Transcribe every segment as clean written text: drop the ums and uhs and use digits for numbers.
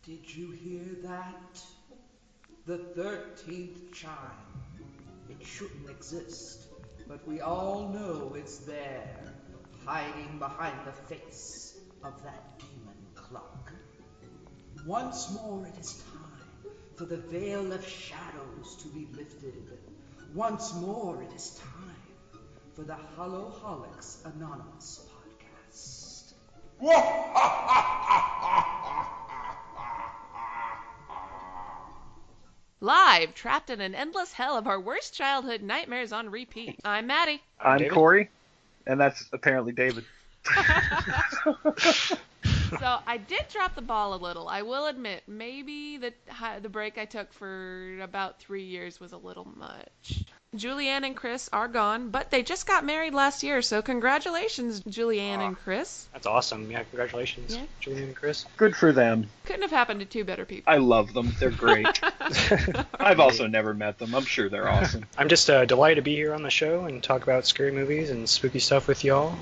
Did you hear that? The 13th chime. It shouldn't exist, but we all know it's there, hiding behind the face of that demon clock. Once more it is time for the veil of shadows to be lifted. Once more it is time for the Hallow-holics Anonymous Podcast. Live, trapped in an endless hell of our worst childhood nightmares on repeat. I'm Maddy. I'm David. Corey, and that's apparently David. So I did drop the ball a little. I will admit, maybe the break I took for about 3 years was a little much. Julianne and Chris are gone, but they just got married last year, so congratulations, Julianne and Chris. That's awesome. Yeah, congratulations, Yeah. Julian and Chris. Good for them. Couldn't have happened to two better people. I love them. They're great. I've also never met them. I'm sure they're awesome. I'm just delighted to be here on the show and talk about scary movies and spooky stuff with y'all.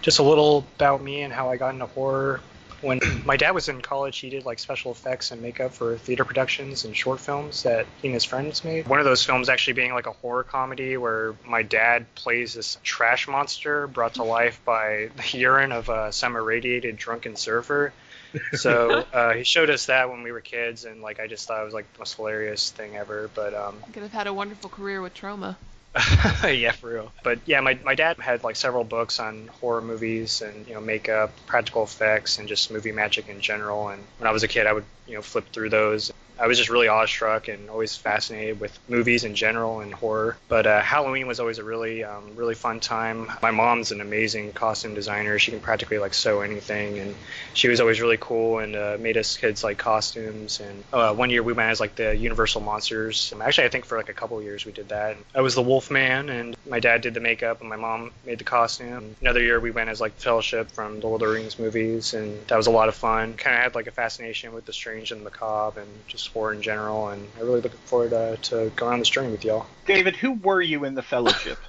Just a little about me and how I got into horror. When my dad was in college, he did like special effects and makeup for theater productions and short films that he and his friends made. One of those films actually being like a horror comedy where my dad plays this trash monster brought to life by the urine of a semi-radiated drunken surfer. So he showed us that when we were kids, and like I just thought it was like the most hilarious thing ever. But Could have had a wonderful career with trauma. yeah, for real. But yeah, my dad had like several books on horror movies and makeup, practical effects, and just movie magic in general. And when I was a kid, I would flip through those. I was just really awestruck and always fascinated with movies in general and horror. But Halloween was always a really fun time. My mom's an amazing costume designer. She can practically like sew anything, and she was always really cool and made us kids like costumes. And one year we went as like the Universal monsters. Actually, I think for like a couple of years we did that. I was the Wolfman, and my dad did the makeup, and my mom made the costume. Another year we went as like Fellowship from the Lord of the Rings movies, and that was a lot of fun. Kind of had like a fascination with the strange and the macabre and just horror in general, and I really look forward to going on this journey with y'all. David, who were you in the Fellowship?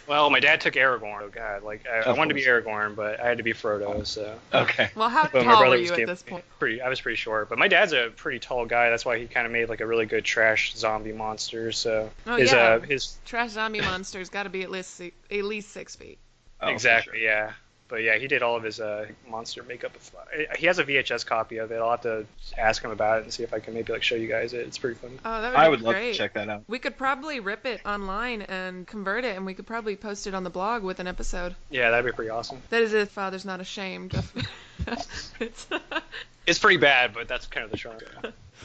Well, my dad took Aragorn. Oh God, like I wanted to be Aragorn, but I had to be Frodo. So Okay. Well, how but tall were you at this point? I was pretty short, but my dad's a pretty tall guy. That's why he kind of made like a really good trash zombie monster. So his trash zombie monster's got to be at least 6 feet. Oh, exactly, sure. yeah. But yeah, he did all of his monster makeup. He has a VHS copy of it. I'll have to ask him about it and see if I can maybe like show you guys it. It's pretty fun. Oh, that would I be would love great. to check that out. We could probably rip it online and convert it, and we could probably post it on the blog with an episode. Yeah, that'd be pretty awesome. That is if Father's not ashamed of It's pretty bad, but that's kind of the charm.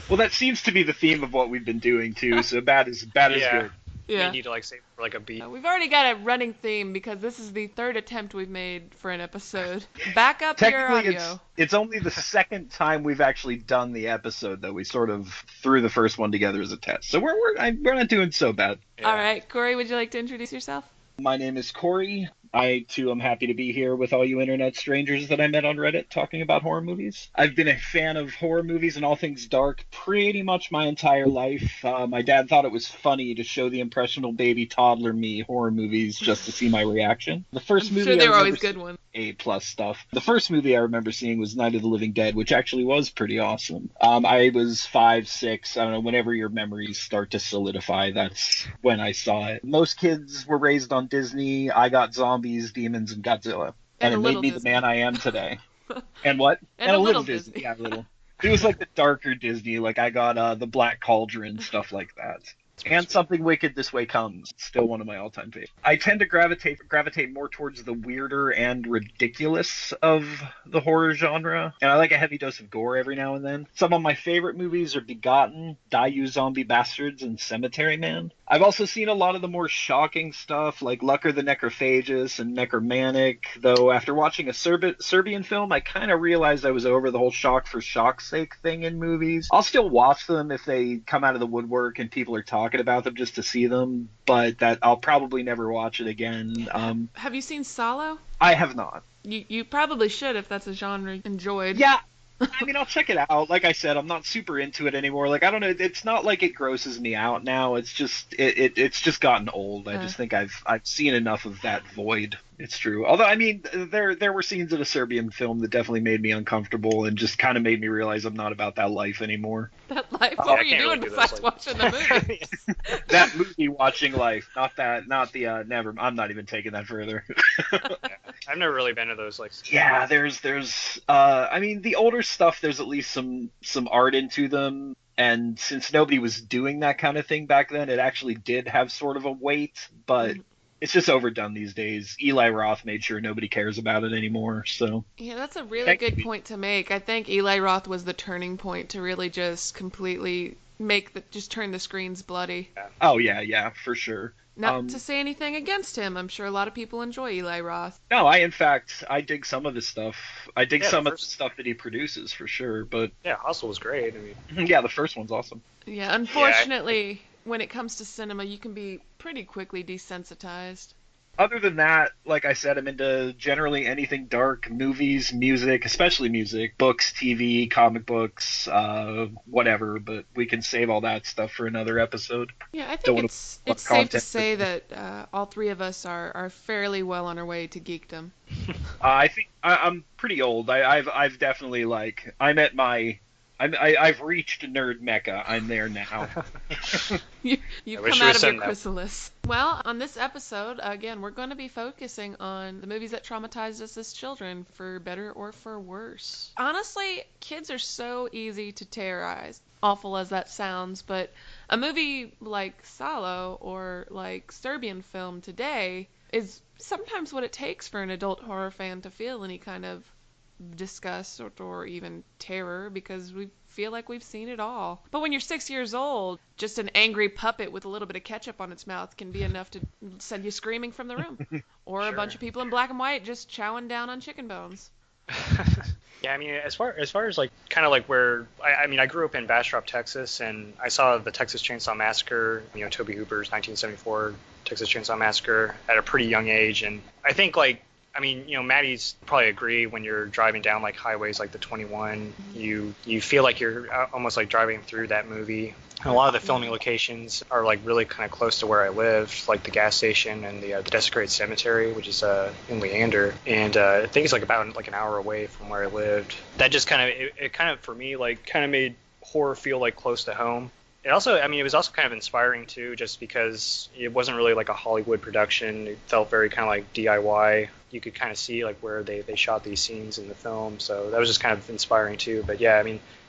Well, that seems to be the theme of what we've been doing too. So bad is good. Yeah. We need to like save for like a beat. We've already got a running theme because this is the third attempt we've made for an episode. Back up your Technically, audio. it's only the second time we've actually done the episode, though. We sort of threw the first one together as a test. So we're not doing so bad. Yeah. All right, Corey, would you like to introduce yourself? My name is Corey. I, too, am happy to be here with all you internet strangers that I met on Reddit talking about horror movies. I've been a fan of horror movies and all things dark pretty much my entire life. My dad thought it was funny to show the impressionable baby toddler me horror movies just to see my reaction. The first I'm movie sure they I were always remember good ones. A+ stuff. The first movie I remember seeing was Night of the Living Dead, which actually was pretty awesome. I was 5, 6, I don't know, whenever your memories start to solidify, that's when I saw it. Most kids were raised on Disney. I got zombies, demons, and Godzilla. And it made me the man I am today. And what? And a little Disney. Yeah, a little. It was like the darker Disney, like I got the Black Cauldron, stuff like that. And Something Wicked This Way Comes, still one of my all-time favorites. I tend to gravitate more towards the weirder and ridiculous of the horror genre, and I like a heavy dose of gore every now and then. Some of my favorite movies are Begotten, Die You Zombie Bastards, and Cemetery Man. I've also seen a lot of the more shocking stuff, like Lucker the Necrophagus and Necromantic, though after watching a Serbian film, I kind of realized I was over the whole shock for shock's sake thing in movies. I'll still watch them if they come out of the woodwork and people are talking about them just to see them, but that I'll probably never watch it again. Have you seen Solo? I have not. You probably should if that's a genre enjoyed. Yeah, I mean, I'll check it out. Like I said, I'm not super into it anymore. Like, I don't know. It's not like it grosses me out now. It's just it's just gotten old. I just think I've seen enough of that void. It's true. Although, I mean, there were scenes in a Serbian film that definitely made me uncomfortable and just kind of made me realize I'm not about that life anymore. That life? What were you doing besides watching the movie? That movie watching life, not the never. I'm not even taking that further. I've never really been to those like. Yeah, there's I mean, the older stuff, there's at least some art into them, and since nobody was doing that kind of thing back then, it actually did have sort of a weight, but it's just overdone these days. Eli Roth made sure nobody cares about it anymore, so. Yeah, that's a really good point to make. I think Eli Roth was the turning point to really just completely just turn the screens bloody. Oh yeah, for sure. Not to say anything against him. I'm sure a lot of people enjoy Eli Roth. No, I dig some of his stuff. I dig some of the stuff that he produces for sure, but. Yeah, Hustle was great. I mean. Yeah, the first one's awesome. Yeah, unfortunately, when it comes to cinema, you can be pretty quickly desensitized. Other than that, like I said, I'm into generally anything dark, movies, music, especially music, books, TV, comic books, whatever, but we can save all that stuff for another episode. Yeah, I think it's safe to say that all three of us are fairly well on our way to geekdom. I think I'm pretty old. I've definitely, like, I've reached nerd mecca. I'm there now. You've come out of your chrysalis. Well, on this episode, again, we're going to be focusing on the movies that traumatized us as children, for better or for worse. Honestly, kids are so easy to terrorize. Awful as that sounds, but a movie like Salo or like Serbian film today is sometimes what it takes for an adult horror fan to feel any kind of disgust or even terror, because we feel like we've seen it all. But when you're 6 years old, just an angry puppet with a little bit of ketchup on its mouth can be enough to send you screaming from the room. Or a bunch of people in black and white just chowing down on chicken bones. Yeah, I mean, as far as like kind of like where I grew up in Bastrop, Texas, and I saw the Texas Chainsaw Massacre, Tobe Hooper's 1974 Texas Chainsaw Massacre at a pretty young age, and I think like Maddy's probably agree, when you're driving down like highways like the 21, you feel like you're almost like driving through that movie. And a lot of the filming locations are like really kind of close to where I lived, like the gas station and the Desecrated Cemetery, which is in Leander, and I think it's like about like an hour away from where I lived. That just kind of it kind of for me like kind of made horror feel like close to home. It also, it was also kind of inspiring too, just because it wasn't really like a Hollywood production. It felt very kind of like DIY. You could kind of see like where they shot these scenes in the film, so that was just kind of inspiring too. But yeah,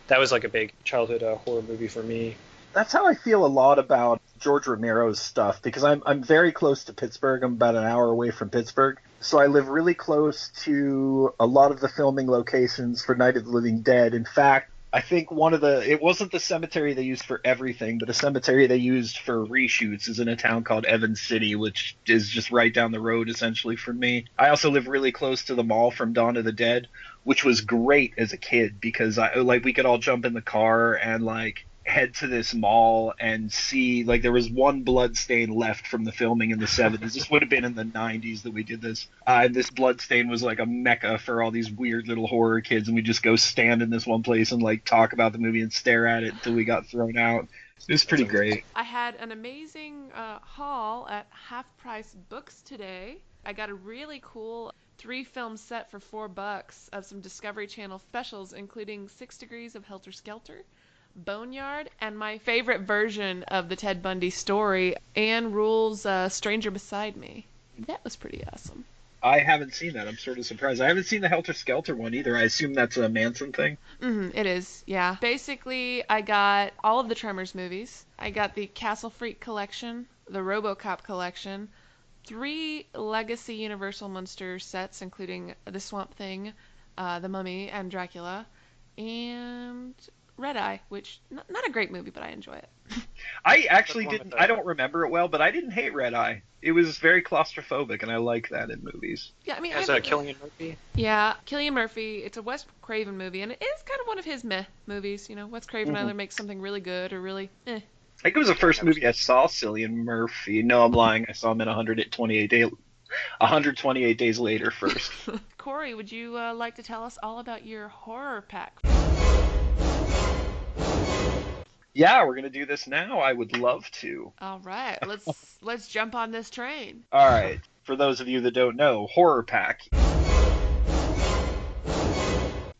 that was like a big childhood horror movie for me. That's how I feel a lot about George Romero's stuff, because I'm very close to Pittsburgh. I'm about an hour away from Pittsburgh, so I live really close to a lot of the filming locations for Night of the Living Dead. In fact, I think it wasn't the cemetery they used for everything, but a cemetery they used for reshoots is in a town called Evans City, which is just right down the road essentially from me. I also live really close to the mall from Dawn of the Dead, which was great as a kid, because we could all jump in the car and like head to this mall and see, like, there was one blood stain left from the filming in the 70s. This would have been in the 90s that we did this. And this blood stain was like a mecca for all these weird little horror kids, and we just go stand in this one place and like talk about the movie and stare at it until we got thrown out. It was pretty great. I had an amazing haul at Half Price Books today. I got a really cool 3-film set for $4 of some Discovery Channel specials, including 6 Degrees of Helter Skelter, Boneyard, and my favorite version of the Ted Bundy story, Anne Rule's Stranger Beside Me. That was pretty awesome. I haven't seen that. I'm sort of surprised. I haven't seen the Helter Skelter one either. I assume that's a Manson thing. It is, yeah. Basically, I got all of the Tremors movies. I got the Castle Freak collection, the RoboCop collection, 3 Legacy Universal Monster sets, including The Swamp Thing, The Mummy, and Dracula, and Red Eye, which not a great movie, but I enjoy it. I actually didn't. I don't remember it well, but I didn't hate Red Eye. It was very claustrophobic, and I like that in movies. Yeah, As Cillian Murphy. Yeah, Cillian Murphy. It's a Wes Craven movie, and it is kind of one of his meh movies. Wes Craven either makes something really good or really eh. I think it was the first movie I saw Cillian Murphy. No, I'm lying. I saw him in 128 128 days later first. Corey, would you like to tell us all about your horror pack? Yeah, we're gonna do this now. I would love to. All right, let's jump on this train. All right. For those of you that don't know, Horror Pack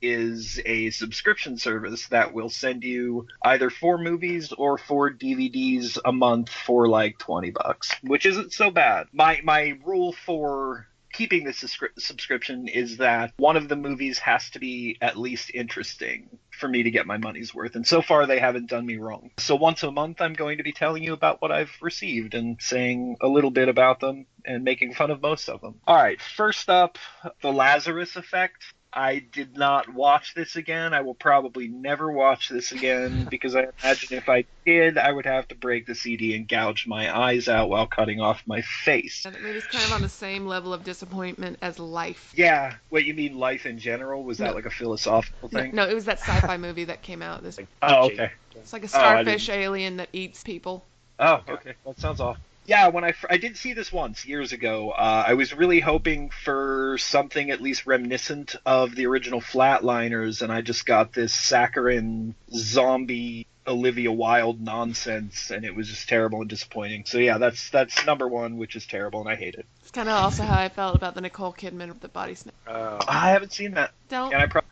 is a subscription service that will send you either 4 movies or 4 DVDs a month for like $20, which isn't so bad. My rule for keeping this subscription is that one of the movies has to be at least interesting for me to get my money's worth, and so far they haven't done me wrong. So once a month I'm going to be telling you about what I've received and saying a little bit about them and making fun of most of them. All right, first up, The Lazarus Effect. I did not watch this again. I will probably never watch this again because I imagine if I did, I would have to break the CD and gouge my eyes out while cutting off my face. And maybe it's kind of on the same level of disappointment as Life. Yeah. What, you mean Life in general? Was that like a philosophical thing? No, it was that sci-fi movie that came out. Oh, okay. It's like a starfish alien that eats people. Oh, okay. That sounds awful. Yeah, when I did see this once years ago, I was really hoping for something at least reminiscent of the original Flatliners, and I just got this saccharine zombie Olivia Wilde nonsense, and it was just terrible and disappointing. So yeah, that's number one, which is terrible, and I hate it. It's kind of also how I felt about the Nicole Kidman The Body Snatch. I haven't seen that. Don't. And I probably.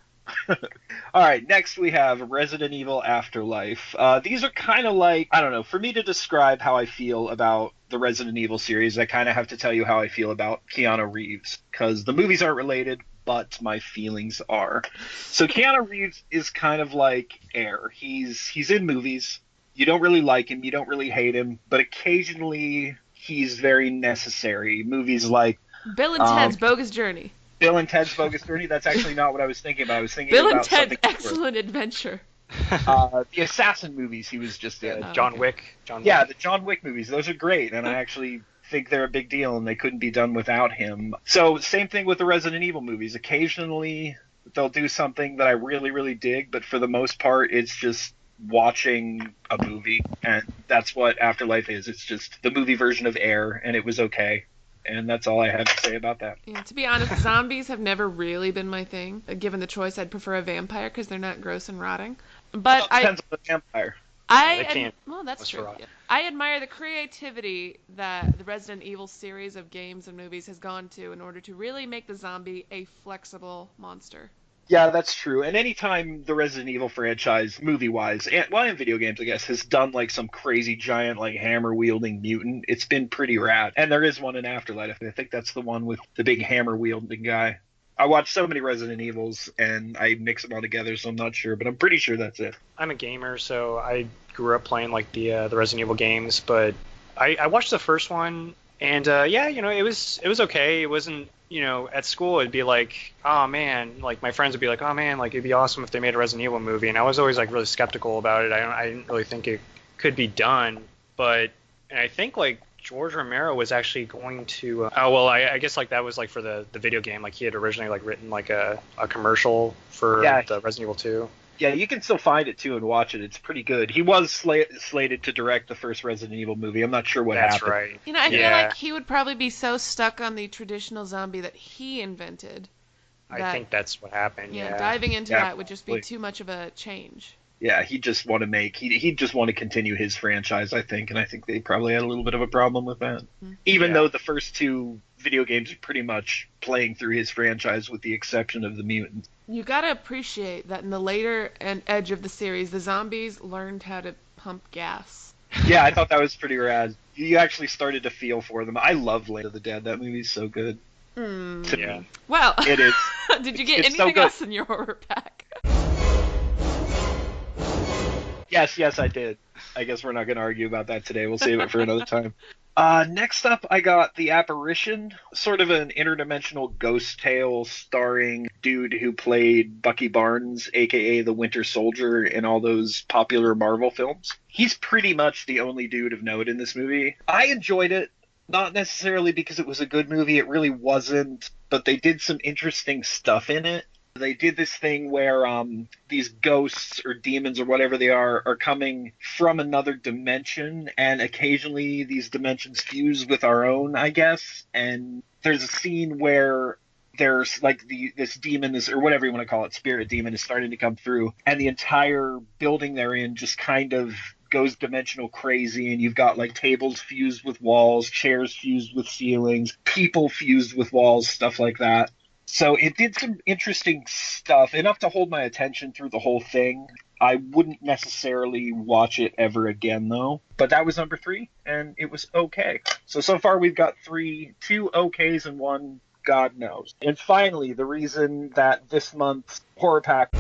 All right, next we have Resident Evil Afterlife. These are kind of like, I don't know, for me to describe how I feel about the Resident Evil series, I kind of have to tell you how I feel about Keanu Reeves, because the movies aren't related, but my feelings are. So Keanu Reeves is kind of like Air. He's in movies. You don't really like him, you don't really hate him, but occasionally he's very necessary. Movies like Bill and Ted's Bogus Journey. Bill and Ted's Bogus Journey? That's actually not what I was thinking about. I was thinking Bill about and Ted's Excellent Adventure. The Assassin movies he was just in. John Wick. Yeah, the John Wick movies. Those are great, and I actually think they're a big deal, and they couldn't be done without him. So same thing with the Resident Evil movies. Occasionally they'll do something that I really, really dig, but for the most part it's just watching a movie, and that's what Afterlife is. It's just the movie version of Air, and it was okay. And that's all I have to say about that. Yeah, to be honest, zombies have never really been my thing. Given the choice, I'd prefer a vampire because they're not gross and rotting. But it depends on the vampire. Well, that's true. Yeah. I admire the creativity that the Resident Evil series of games and movies has gone to in order to really make the zombie a flexible monster. Yeah, that's true. And anytime the Resident Evil franchise, movie-wise, and video games, I guess, has done like some crazy giant like hammer-wielding mutant, it's been pretty rad. And there is one in Afterlife. I think that's the one with the big hammer-wielding guy. I watched so many Resident Evils, and I mix them all together, so I'm not sure, but I'm pretty sure that's it. I'm a gamer, so I grew up playing like the Resident Evil games, but I watched the first one, and yeah, it was okay. It wasn't. At school it'd be like, oh man, like my friends would be like, oh man, like it'd be awesome if they made a Resident Evil movie, and I was always like really skeptical about it. I didn't really think it could be done, and I think like George Romero was actually going to. I guess like that was like for the video game, like he had originally like written like a commercial for the Resident Evil 2. Yeah, you can still find it too and watch it. It's pretty good. He was slated to direct the first Resident Evil movie. I'm not sure what happened. That's right. I feel like he would probably be so stuck on the traditional zombie that he invented. I think that's what happened. Yeah, diving into that would just be too much of a change. Yeah, he just want to continue his franchise, I think, and I think they probably had a little bit of a problem with that. Mm-hmm. Even though the first 2 video games are pretty much playing through his franchise with the exception of the mutants. You gotta appreciate that in the later edge of the series, the zombies learned how to pump gas. Yeah, I thought that was pretty rad. You actually started to feel for them. I love Land of the Dead. That movie's so good. To me. Well, it is. Did you get anything else in your horror pack? Yes, I did. I guess we're not going to argue about that today. We'll save it for another time. Next up, I got The Apparition, sort of an interdimensional ghost tale starring dude who played Bucky Barnes, a.k.a. the Winter Soldier, in all those popular Marvel films. He's pretty much the only dude of note in this movie. I enjoyed it, not necessarily because it was a good movie. It really wasn't, but they did some interesting stuff in it. They did this thing where these ghosts or demons or whatever they are coming from another dimension, and occasionally these dimensions fuse with our own, I guess, and there's a scene where there's like this demon is, or whatever you want to call it, spirit demon is starting to come through, and the entire building they're in just kind of goes dimensional crazy, and you've got like tables fused with walls, chairs fused with ceilings, people fused with walls, stuff like that. So it did some interesting stuff, enough to hold my attention through the whole thing. I wouldn't necessarily watch it ever again, though. But that was number 3, and it was okay. So far we've got 2 okays and 1 God knows. And finally, the reason that this month's horror pack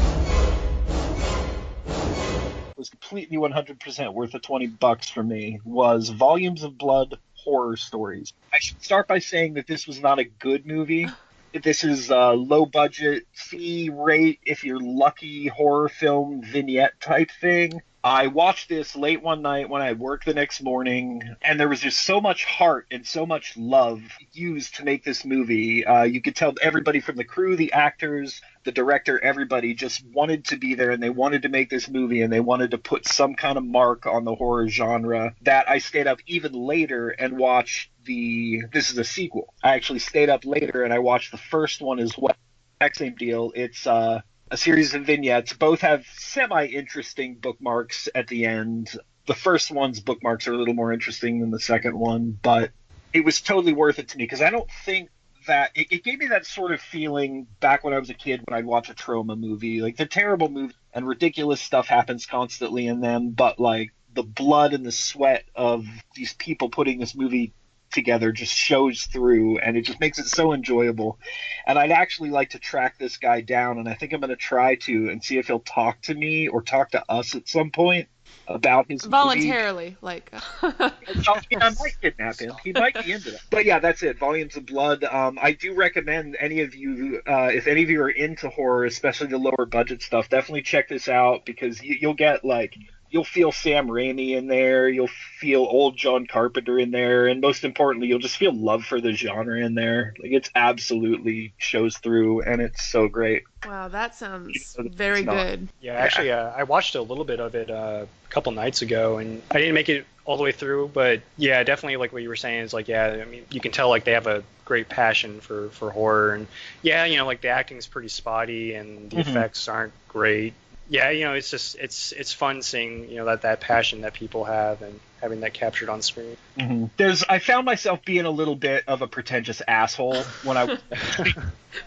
was completely 100% worth the $20 for me was Volumes of Blood Horror Stories. I should start by saying that this was not a good movie. This is a low-budget, C-rate, if you're lucky, horror film vignette type thing. I watched this late one night when I worked the next morning, and there was just so much heart and so much love used to make this movie. You could tell everybody from the crew, the actors, the director, everybody just wanted to be there, and they wanted to make this movie, and they wanted to put some kind of mark on the horror genre, that I stayed up even later and watched this is a sequel. I actually stayed up later and I watched the first one as well. Exact same deal. It's a series of vignettes. Both have semi-interesting bookmarks at the end. The first one's bookmarks are a little more interesting than the second one, but it was totally worth it to me because I don't think that it gave me that sort of feeling back when I was a kid when I'd watch a trauma movie. Like, the terrible movie and ridiculous stuff happens constantly in them, but like the blood and the sweat of these people putting this movie together just shows through, and it just makes it so enjoyable. And I'd actually like to track this guy down, and I think I'm going to try to and see if he'll talk to me or talk to us at some point about his voluntarily movie. I might kidnap him. He might be into that. But yeah, that's it. Volumes of Blood. I do recommend any of you, if any of you are into horror, especially the lower budget stuff, definitely check this out, because you'll get like, you'll feel Sam Raimi in there, you'll feel old John Carpenter in there, and most importantly, you'll just feel love for the genre in there. Like, it's absolutely shows through, and it's so great. Wow, that sounds very good. Yeah, actually, I watched a little bit of it a couple nights ago, and I didn't make it all the way through, but yeah, definitely like what you were saying is like, yeah, I mean, you can tell like they have a great passion for horror, and yeah, you know, like the acting's pretty spotty, and the effects aren't great. Yeah, you know, it's just it's fun seeing, you know, that passion that people have and having that captured on screen. I found myself being a little bit of a pretentious asshole when I.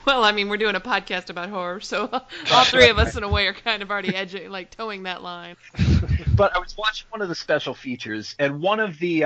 Well, I mean, we're doing a podcast about horror, so all three of us in a way are kind of already edging, like towing that line. But I was watching one of the special features, and one of the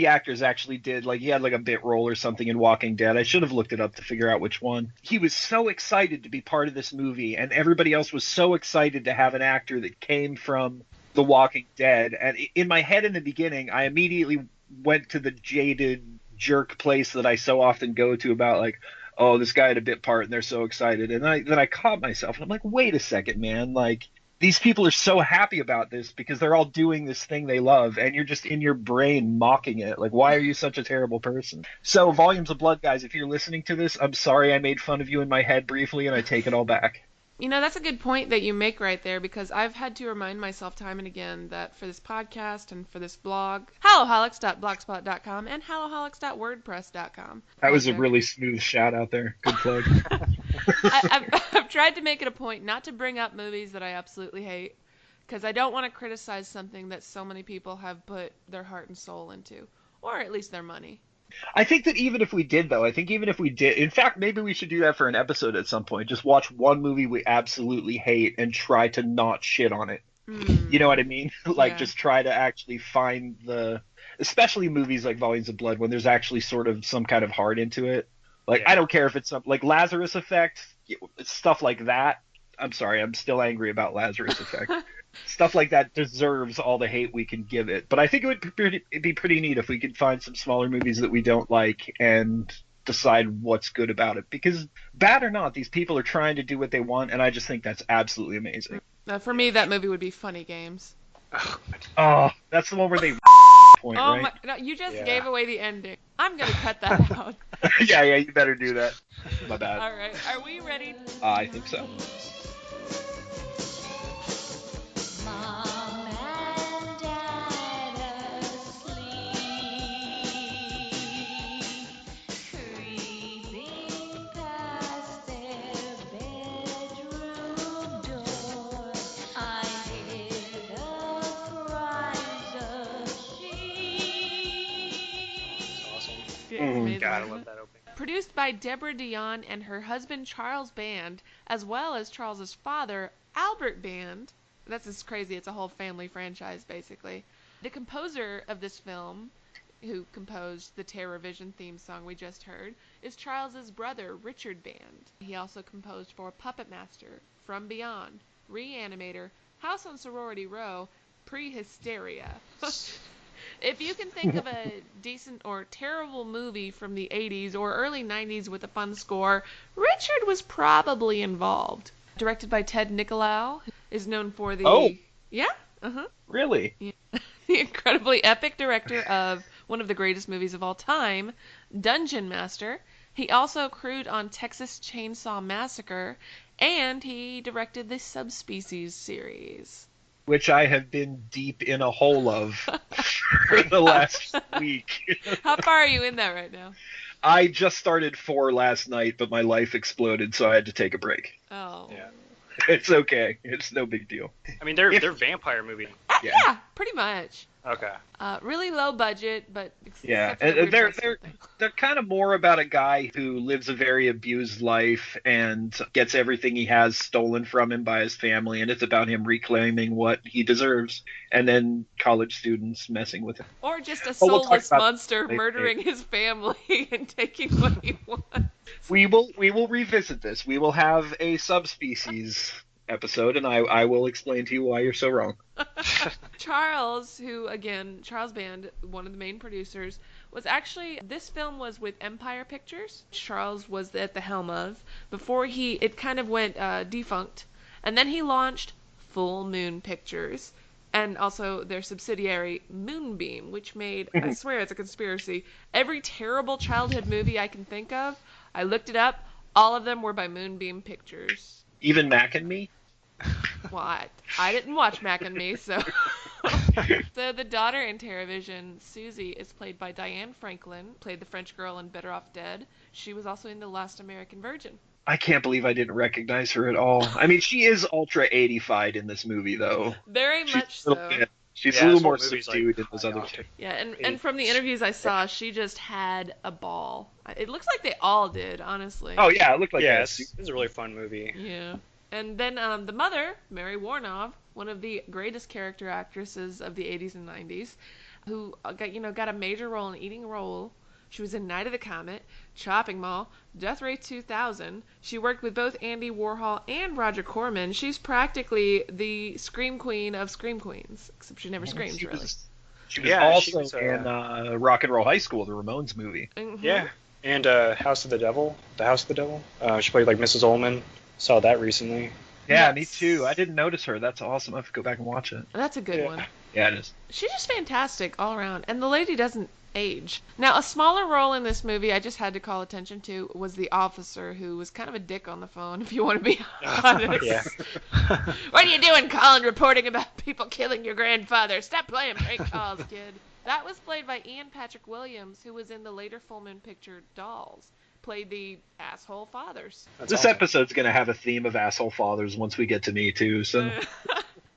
actors actually did, like, he had like a bit role or something in Walking Dead. I should have looked it up to figure out which one. He was so excited to be part of this movie, and everybody else was so excited to have an actor that came from The Walking Dead. And in my head in the beginning, I immediately went to the jaded jerk place that I so often go to about like, oh, this guy had a bit part and they're so excited. And then I caught myself and I'm like, wait a second, man. Like, these people are so happy about this because they're all doing this thing they love, and you're just in your brain mocking it. Like, why are you such a terrible person? So, Volumes of Blood, guys, if you're listening to this, I'm sorry I made fun of you in my head briefly, and I take it all back. You know, that's a good point that you make right there, because I've had to remind myself time and again that for this podcast and for this blog, Hallow-holics.blogspot.com and Hallow-holics.wordpress.com. That was a really smooth shout out there. Good plug. I've tried to make it a point not to bring up movies that I absolutely hate, because I don't want to criticize something that so many people have put their heart and soul into, or at least their money. I think that even if we did, in fact, maybe we should do that for an episode at some point. Just watch one movie we absolutely hate and try to not shit on it. You know what I mean? Like, just try to actually find especially movies like Volumes of Blood, when there's actually sort of some kind of heart into it. Like, I don't care if it's something like Lazarus Effect, stuff like that. I'm sorry, I'm still angry about Lazarus Effect. Stuff like that deserves all the hate we can give it. But I think it'd be pretty neat if we could find some smaller movies that we don't like and decide what's good about it. Because, bad or not, these people are trying to do what they want, and I just think that's absolutely amazing. For me, that movie would be Funny Games. Oh, that's the one where they point, oh right? No, you just gave away the ending. I'm going to cut that out. Yeah, you better do that. My bad. All right, are we ready? I think so. amazing. God, I love that opening. Produced by Deborah Dion and her husband Charles Band, as well as Charles's father, Albert Band. That's just crazy. It's a whole family franchise, basically. The composer of this film, who composed the Terrorvision theme song we just heard, is Charles's brother, Richard Band. He also composed for Puppet Master, From Beyond, Reanimator, House on Sorority Row, Prehysteria. If you can think of a decent or terrible movie from the 80s or early 90s with a fun score, Richard was probably involved. Directed by Ted Nicolau, who is known for the... Oh! Yeah? Uh-huh. Really? Yeah. The incredibly epic director of one of the greatest movies of all time, Dungeon Master. He also crewed on Texas Chainsaw Massacre, and he directed the Subspecies series. Which I have been deep in a hole of for the last week. How far are you in that right now? I just started 4 last night, but my life exploded, so I had to take a break. Oh. Yeah. It's okay. It's no big deal. I mean, they're vampire movie. Yeah, pretty much. Okay. Really low budget, but Yeah, except for the weird they're dress thing. they're kind of more about a guy who lives a very abused life and gets everything he has stolen from him by his family, and it's about him reclaiming what he deserves, and then college students messing with him. Or just a We'll talk soulless about monster that murdering his family and taking what he wants. We will revisit this. We will have a subspecies episode, and I will explain to you why you're so wrong. Charles, who again, Charles Band, one of the main producers, was actually, this film was with Empire Pictures. Charles was at the helm of, before it kind of went defunct. And then he launched Full Moon Pictures, and also their subsidiary Moonbeam, which made, I swear it's a conspiracy, every terrible childhood movie I can think of. I looked it up. All of them were by Moonbeam Pictures. Even Mac and Me? Well, I didn't watch Mac and Me, so... So the daughter in Terrorvision, Susie, is played by Diane Franklin, played the French girl in Better Off Dead. She was also in The Last American Virgin. I can't believe I didn't recognize her at all. I mean, she is ultra 80fied in this movie, though. Very much so. She's Yeah, a little this more whole movie's, subdued like, in those other high two. Yeah, and from the interviews I saw, she just had a ball. It looks like they all did, honestly. Oh, yeah, it looked like Yeah, that. it's a really fun movie. Yeah. And then the mother, Mary Warnov, one of the greatest character actresses of the 80s and 90s, who got a major role in Eating Roll. She was in Night of the Comet, Chopping Mall, Death Ray 2000. She worked with both Andy Warhol and Roger Corman. She's practically the Scream Queen of Scream Queens, except she never screams, She really. was Yeah, also she was, in Rock and Roll High School, the Ramones movie. Mhm. Yeah. And House of the Devil. The House of the Devil. She played like Mrs. Ullman. Saw that recently. Yeah, Yes. me too. I didn't notice her. That's awesome. I have to go back and watch it. That's a good Yeah. one. Yeah, it is. She's just fantastic all around, and the lady doesn't age. Now, a smaller role in this movie I just had to call attention to was the officer, who was kind of a dick on the phone, if you want to be honest. Yeah. What are you doing calling, reporting about people killing your grandfather? Stop playing prank calls, kid. That was played by Ian Patrick Williams, who was in the later Full Moon picture Dolls. Played the asshole fathers. That's This awesome. episode's going to have a theme of asshole fathers once we get to me, too. So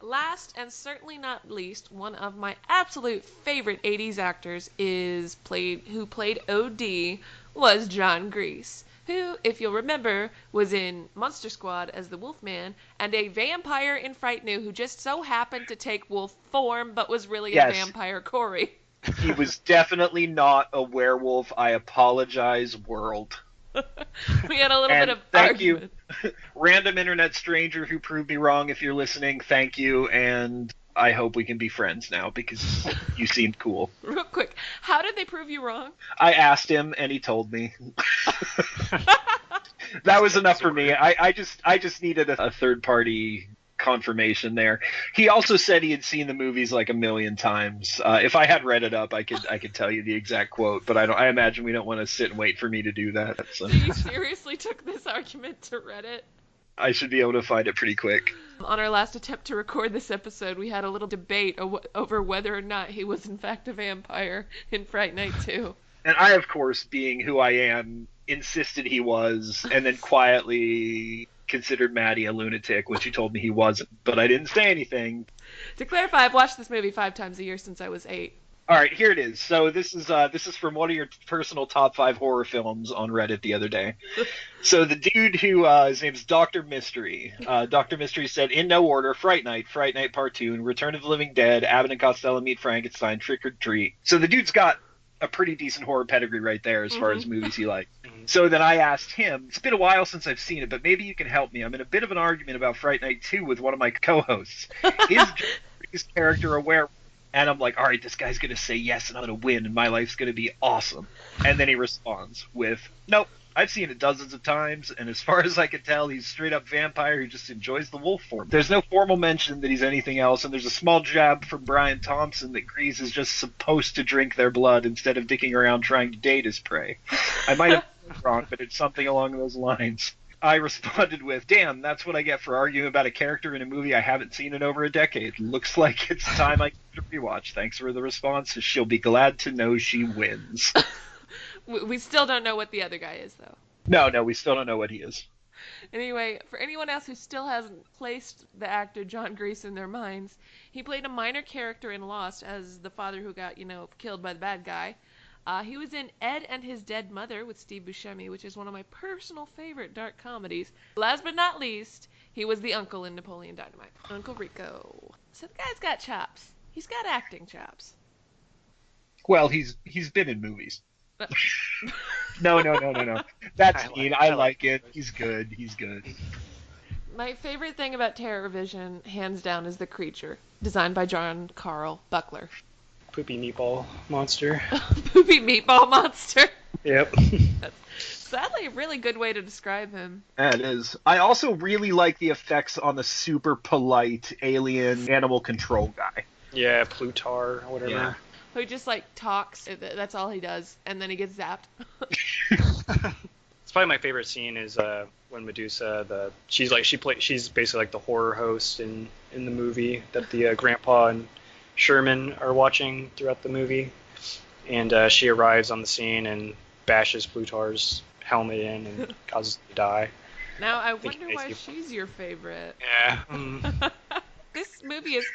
Last and certainly not least, one of my absolute favorite 80s actors who played OD was John Grease, who, if you'll remember, was in Monster Squad as the Wolfman, and a vampire in Fright Night who just so happened to take wolf form, but was really Yes. a vampire Corey. he was definitely not a werewolf. I apologize, world. We had a little And bit of thank you. argument. Random internet stranger who proved me wrong. If you're listening, thank you, and I hope we can be friends now because you seemed cool. Real quick, how did they prove you wrong? I asked him, and he told me. That was enough for me. I just needed a third party confirmation there. He also said he had seen the movies like a million times. If I had read it up, I could tell you the exact quote, but I imagine we don't want to sit and wait for me to do that. So So you seriously took this argument to Reddit? I should be able to find it pretty quick. On our last attempt to record this episode, we had a little debate over whether or not he was in fact a vampire in Fright Night 2. And I, of course, being who I am, insisted he was, and then quietly considered Maddy a lunatic when she told me he wasn't. But I didn't say anything. To clarify, I've watched this movie 5 times a year since I was 8. All right, here it is. So this is from one of your personal top 5 horror films on Reddit the other day. So the dude who his name's Dr. Mystery. Dr. Mystery said, in no order: Fright Night, Fright Night Part 2, and Return of the Living Dead, Abbott and Costello Meet Frankenstein, Trick or Treat. So the dude's got a pretty decent horror pedigree right there as far as movies he likes. So then I asked him, it's been a while since I've seen it, but maybe you can help me. I'm in a bit of an argument about Fright Night 2 with one of my co-hosts. Is his character aware? And I'm like, all right, this guy's going to say yes, and I'm going to win, and my life's going to be awesome. And then he responds with, nope, I've seen it dozens of times, and as far as I can tell, he's straight up vampire who just enjoys the wolf form. There's no formal mention that he's anything else, and there's a small jab from Brian Thompson that Grease is just supposed to drink their blood instead of dicking around trying to date his prey. I might have been wrong, but it's something along those lines. I responded with, damn, that's what I get for arguing about a character in a movie I haven't seen in over a decade. Looks like it's time I give it a rewatch. Thanks for the response. She'll be glad to know she wins. We still don't know what the other guy is, though. No, we still don't know what he is. Anyway, for anyone else who still hasn't placed the actor John Grease in their minds, he played a minor character in Lost as the father who got, killed by the bad guy. He was in Ed and His Dead Mother with Steve Buscemi, which is one of my personal favorite dark comedies. Last but not least, he was the uncle in Napoleon Dynamite, Uncle Rico. So the guy's got chops. He's got acting chops. Well, he's been in movies. No. That's mean. I like it. He's good. My favorite thing about Terrorvision, hands down, is the creature, designed by John Carl Buckler. Poopy meatball monster. Poopy meatball monster. Yep. That's sadly a really good way to describe him. Yeah, it is. I also really like the effects on the super polite alien animal control guy. Yeah, Plutar or whatever. Yeah. Who just talks. That's all he does, and then he gets zapped. It's probably my favorite scene is when Medusa, she's basically like the horror host in the movie that the grandpa and Sherman are watching throughout the movie, and she arrives on the scene and bashes Plutar's helmet in and causes him to die. Now I wonder why she's your favorite. Yeah. This movie is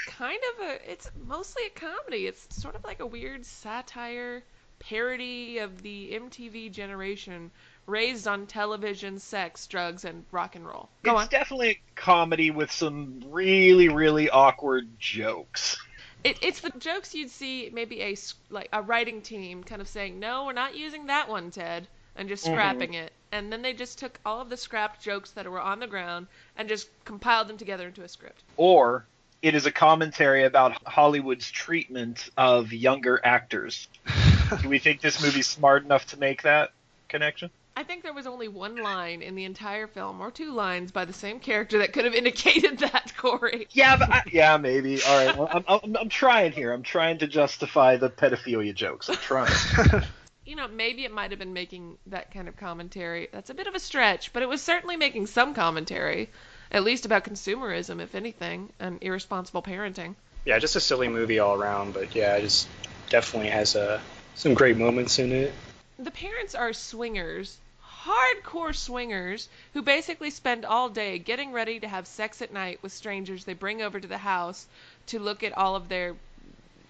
it's mostly a comedy. It's sort of like a weird satire parody of the MTV generation, raised on television, sex, drugs, and rock and roll. It's definitely a comedy with some really, really awkward jokes. It's the jokes you'd see maybe a writing team kind of saying, no, we're not using that one, Ted, and just scrapping it. And then they just took all of the scrapped jokes that were on the ground and just compiled them together into a script. Or it is a commentary about Hollywood's treatment of younger actors. Do we think this movie's smart enough to make that connection? I think there was only one line in the entire film, or two lines by the same character, that could have indicated that, Corey. Yeah, but maybe. All right, well, I'm trying here. I'm trying to justify the pedophilia jokes. I'm trying. Maybe it might have been making that kind of commentary. That's a bit of a stretch, but it was certainly making some commentary, at least about consumerism, if anything, and irresponsible parenting. Yeah, just a silly movie all around, but yeah, it just definitely has some great moments in it. The parents are swingers, hardcore swingers, who basically spend all day getting ready to have sex at night with strangers they bring over to the house to look at all of their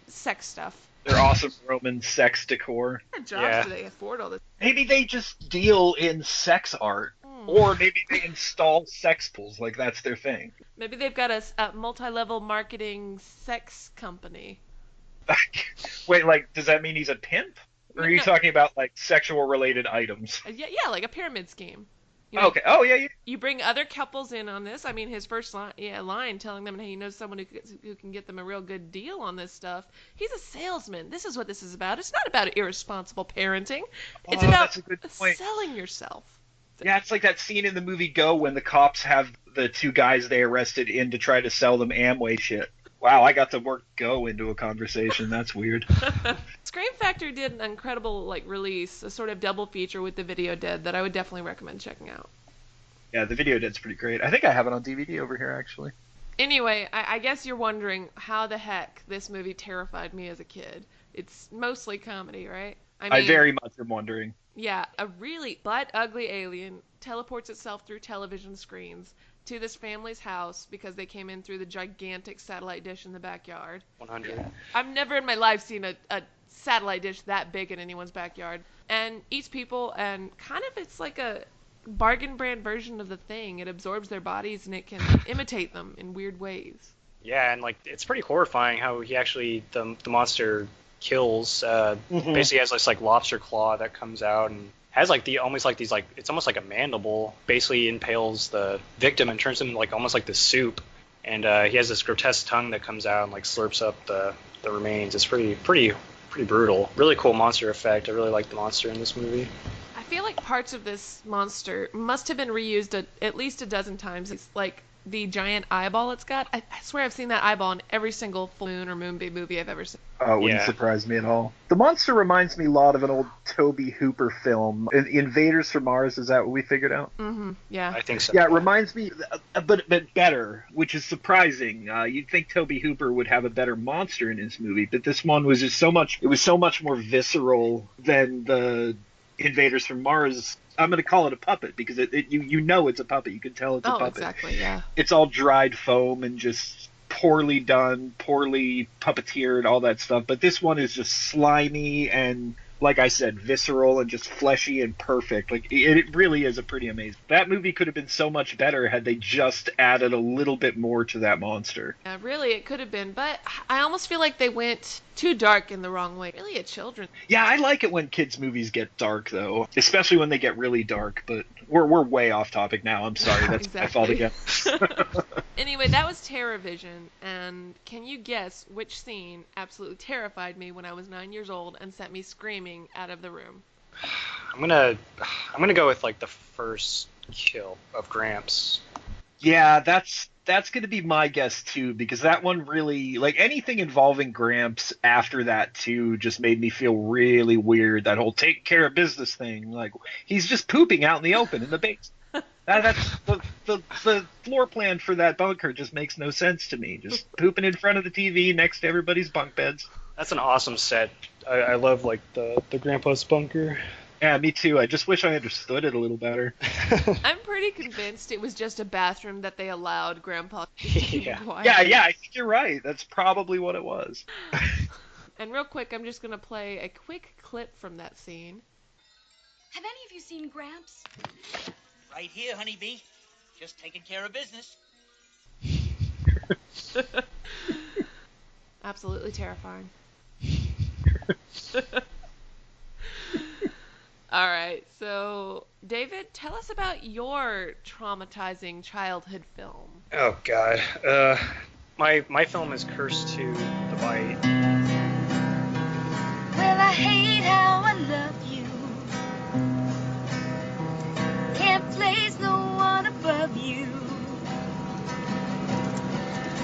sex stuff. Their awesome Roman sex decor. What jobs do they afford all this? Maybe they just deal in sex art. Or maybe they install sex pools, like that's their thing. Maybe they've got a multi-level marketing sex company. Wait, does that mean he's a pimp? Or are you talking about, sexual related items? Yeah, like a pyramid scheme. Okay. Oh, yeah. You bring other couples in on this. I mean, his first line telling them he knows someone who can get them a real good deal on this stuff. He's a salesman. This is what this is about. It's not about irresponsible parenting. It's about that's a good point. selling yourself. Yeah, it's like that scene in the movie Go when the cops have the two guys they arrested in to try to sell them Amway shit. Wow, I got to work Go into a conversation. That's weird. Scream Factory did an incredible release, a sort of double feature with The Video Dead that I would definitely recommend checking out. Yeah, The Video Dead's pretty great. I think I have it on DVD over here, actually. Anyway, I guess you're wondering how the heck this movie terrified me as a kid. It's mostly comedy, right? I very much am wondering. Yeah, a really butt-ugly alien teleports itself through television screens, to this family's house because they came in through the gigantic satellite dish in the backyard. 100. I've never in my life seen a satellite dish that big in anyone's backyard. And eats people, and kind of it's like a bargain brand version of the Thing. It absorbs their bodies and it can imitate them in weird ways. Yeah, and like it's pretty horrifying how he actually the monster kills. Basically has this like lobster claw that comes out and has like almost like these like it's almost like a mandible. Basically impales the victim and turns him like almost like the soup. And he has this grotesque tongue that comes out and like slurps up the remains. It's pretty brutal. Really cool monster effect. I really like the monster in this movie. I feel like parts of this monster must have been reused at least a dozen times. It's like the giant eyeball it's got. I swear I've seen that eyeball in every single full moon or moonbeam movie I've ever seen. Oh, it wouldn't surprise me at all. The monster reminds me a lot of an old Tobe Hooper film. Invaders from Mars, is that what we figured out? Mm-hmm. Yeah. I think so. Yeah, it reminds me, but better, which is surprising. You'd think Tobe Hooper would have a better monster in his movie, but this one was just so much more visceral than the Invaders from Mars. I'm going to call it a puppet because you know it's a puppet. You can tell it's a puppet. Exactly, yeah. It's all dried foam and just poorly done, poorly puppeteered, all that stuff. But this one is just slimy and, like I said, visceral and just fleshy and perfect. Like, it really is a pretty amazing. That movie could have been so much better had they just added a little bit more to that monster. Yeah, really, it could have been. But I almost feel like they went too dark in the wrong way. Really, a children. Yeah, I like it when kids' movies get dark, though, especially when they get really dark. But we're way off topic now. I'm sorry. That's Exactly. my fault again. Anyway, that was Terrorvision, and can you guess which scene absolutely terrified me when I was 9 years old and sent me screaming out of the room? I'm gonna go with like the first kill of Gramps. Yeah, that's going to be my guess too, because that one really, like, anything involving Gramps after that too just made me feel really weird. That whole take care of business thing, like he's just pooping out in the open in the basement. That's the floor plan for that bunker just makes no sense to me. Just pooping in front of the TV next to everybody's bunk beds. That's an awesome set. I love like the Grandpa's bunker. Yeah, me too. I just wish I understood it a little better. I'm pretty convinced it was just a bathroom that they allowed Grandpa to keep quiet. Yeah, I think you're right. That's probably what it was. And real quick, I'm just going to play a quick clip from that scene. Have any of you seen Gramps? Right here, honeybee. Just taking care of business. Absolutely terrifying. All right, so David, tell us about your traumatizing childhood film. Oh God, my film is Cursed to the Bite. Well, I hate how I love you. Can't place no one above you.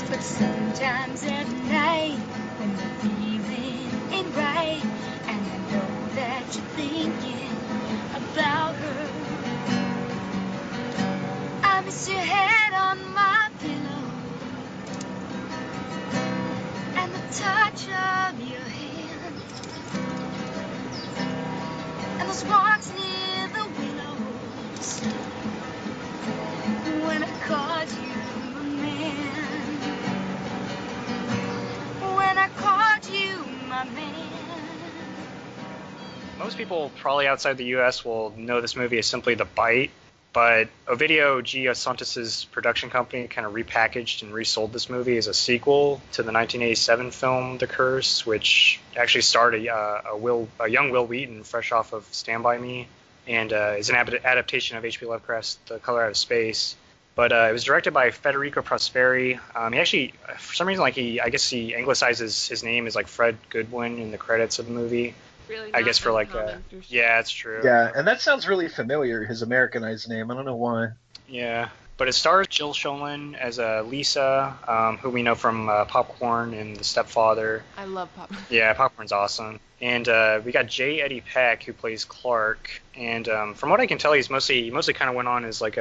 But sometimes at night, when the feeling ain't right, and I know that you're thinking about her, I miss your head on my pillow, and the touch of your hand, and those walks near the willows, when I called you my man, when I called you my man. Most people probably outside the U.S. will know this movie as simply The Bite, but Ovidio G. Santos' production company kind of repackaged and resold this movie as a sequel to the 1987 film The Curse, which actually starred a young Will Wheaton fresh off of Stand By Me, and is an adaptation of H.P. Lovecraft's The Color Out of Space. But it was directed by Federico Prosperi. He actually, for some reason, I guess he anglicizes his name as like Fred Goodwin in the credits of the movie. Really, I guess for like yeah, it's true. Yeah, and that sounds really familiar, his Americanized name. I don't know why. Yeah, but it stars Jill Schoen as Lisa, who we know from Popcorn and The Stepfather. I love Popcorn. Yeah, Popcorn's awesome. And we got J. Eddie Peck, who plays Clark. And from what I can tell, he mostly kind of went on as like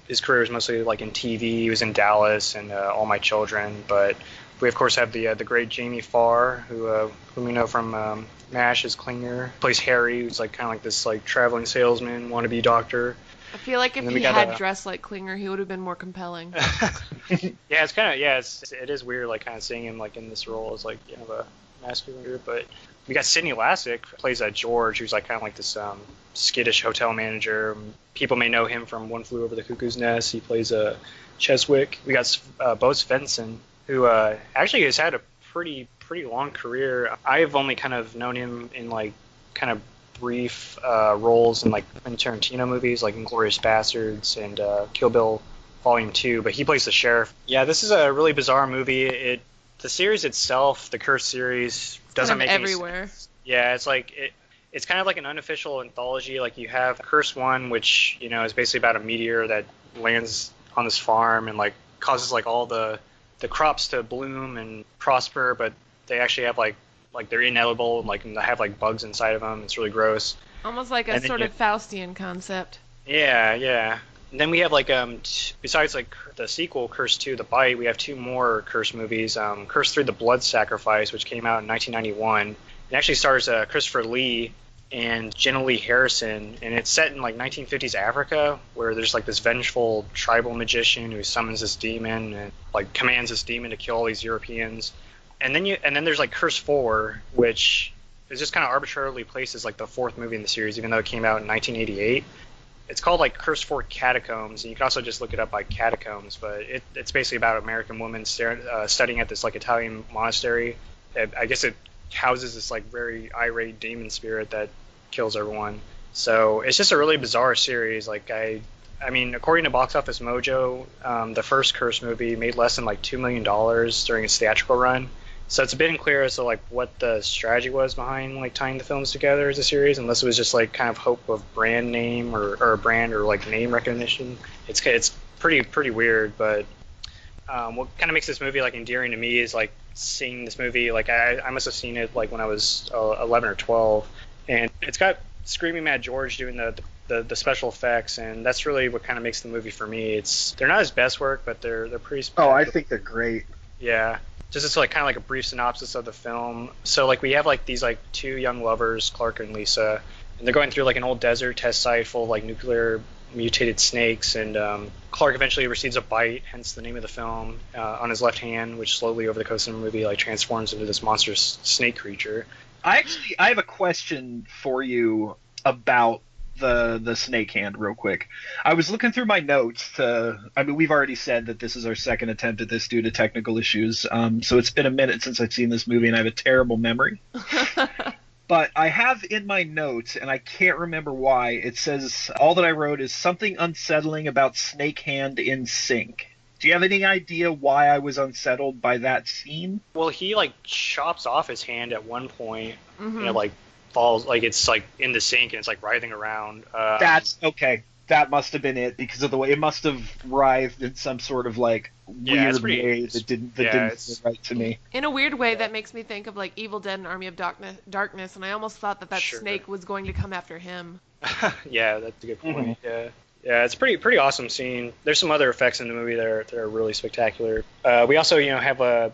his career was mostly like in TV. He was in Dallas and All My Children. But we of course have the great Jamie Farr, who we know from MASH as Klinger. Plays Harry, who's like kind of like this like traveling salesman, wannabe doctor. I feel like if And then he we got had a- dressed like Klinger, he would have been more compelling. Yeah, it's kind of it is weird like kind of seeing him like in this role as like kind of a masculine leader. But we got Sidney Lassick plays George, who's like kind of like this skittish hotel manager. People may know him from One Flew Over the Cuckoo's Nest. He plays Cheswick. We got Bo Svensson, who actually has had a pretty long career. I've only kind of known him in like kind of brief roles in like Quentin Tarantino movies, like Inglourious Bastards and Kill Bill Volume 2. But he plays the sheriff. Yeah, this is a really bizarre movie. The series itself, the Curse series, doesn't make everywhere. any sense. Yeah, it's like it's kind of like an unofficial anthology. Like you have Curse 1, which is basically about a meteor that lands on this farm and like causes like all the crops to bloom and prosper, but they actually have like they're inedible, and they have like bugs inside of them. It's really gross. Almost like a sort of Faustian concept. Yeah. And then we have like besides like the sequel Curse 2, The Bite, we have two more Curse movies. Curse 3, The Blood Sacrifice, which came out in 1991. It actually stars Christopher Lee and Jenna Lee Harrison, and it's set in like 1950s Africa, where there's like this vengeful tribal magician who summons this demon and like commands this demon to kill all these Europeans. And then there's like Curse 4, which is just kind of arbitrarily placed as like the fourth movie in the series, even though it came out in 1988. It's called like Curse 4 Catacombs, and you can also just look it up by Catacombs, but it's basically about an American woman studying at this like Italian monastery. I guess it houses this like very irate demon spirit that kills everyone. So it's just a really bizarre series. Like I mean, according to Box Office Mojo, the first Curse movie made less than like $2 million during its theatrical run. So it's a bit unclear as to like what the strategy was behind like tying the films together as a series, unless it was just like kind of hope of brand name or brand or like name recognition. It's pretty weird, but what kind of makes this movie like endearing to me is like seeing this movie. Like I must have seen it like when I was 11 or 12, and it's got Screaming Mad George doing the special effects, and that's really what kind of makes the movie for me. They're not his best work, but they're pretty. Oh, I think they're great. Yeah. Just as like kind of like a brief synopsis of the film. So like we have like these like two young lovers, Clark and Lisa, and they're going through like an old desert test site full of like nuclear mutated snakes, and Clark eventually receives a bite, hence the name of the film, on his left hand, which slowly over the course of the movie like transforms into this monstrous snake creature. I have a question for you about the snake hand real quick. I was looking through my notes we've already said that this is our second attempt at this due to technical issues. So it's been a minute since I've seen this movie and I have a terrible memory. But I have in my notes, and I can't remember why, it says all that I wrote is something unsettling about snake hand in sink. Do you have any idea why I was unsettled by that scene? Well, he like chops off his hand at one point, and it like falls, like it's like in the sink and it's like writhing around. That's okay. That must have been it because of the way it must have writhed in some sort of like weird way that didn't feel right to me. In a weird way, that makes me think of like Evil Dead and Army of Darkness, and I almost thought that snake was going to come after him. Yeah, that's a good point. Yeah, it's pretty awesome scene. There's some other effects in the movie that are really spectacular. We also have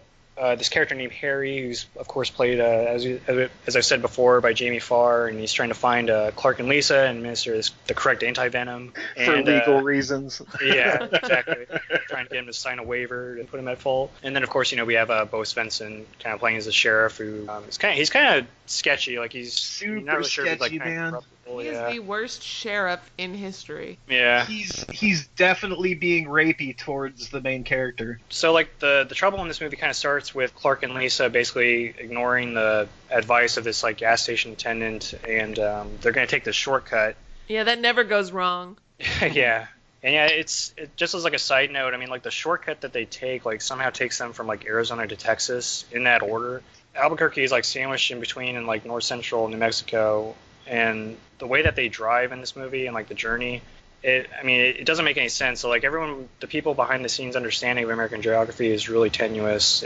this character named Harry, who's of course played as I've said before by Jamie Farr, and he's trying to find Clark and Lisa and administer the correct anti-venom for legal reasons. Yeah, exactly. Trying to get him to sign a waiver and put him at fault. And then of course we have Bo Svensson kind of playing as the sheriff, who he's kind of sketchy. Like he's super not really sure if he's like sketchy, man. He is the worst sheriff in history. Yeah. He's definitely being rapey towards the main character. So like the trouble in this movie kind of starts with Clark and Lisa basically ignoring the advice of this like gas station attendant, and they're going to take the shortcut. Yeah, that never goes wrong. Yeah. And yeah, it just as like a side note, I mean like the shortcut that they take like somehow takes them from like Arizona to Texas in that order. Albuquerque is like sandwiched in between in like north central New Mexico. And the way that they drive in this movie and like the journey, it doesn't make any sense. So like the people behind the scenes understanding of American geography is really tenuous,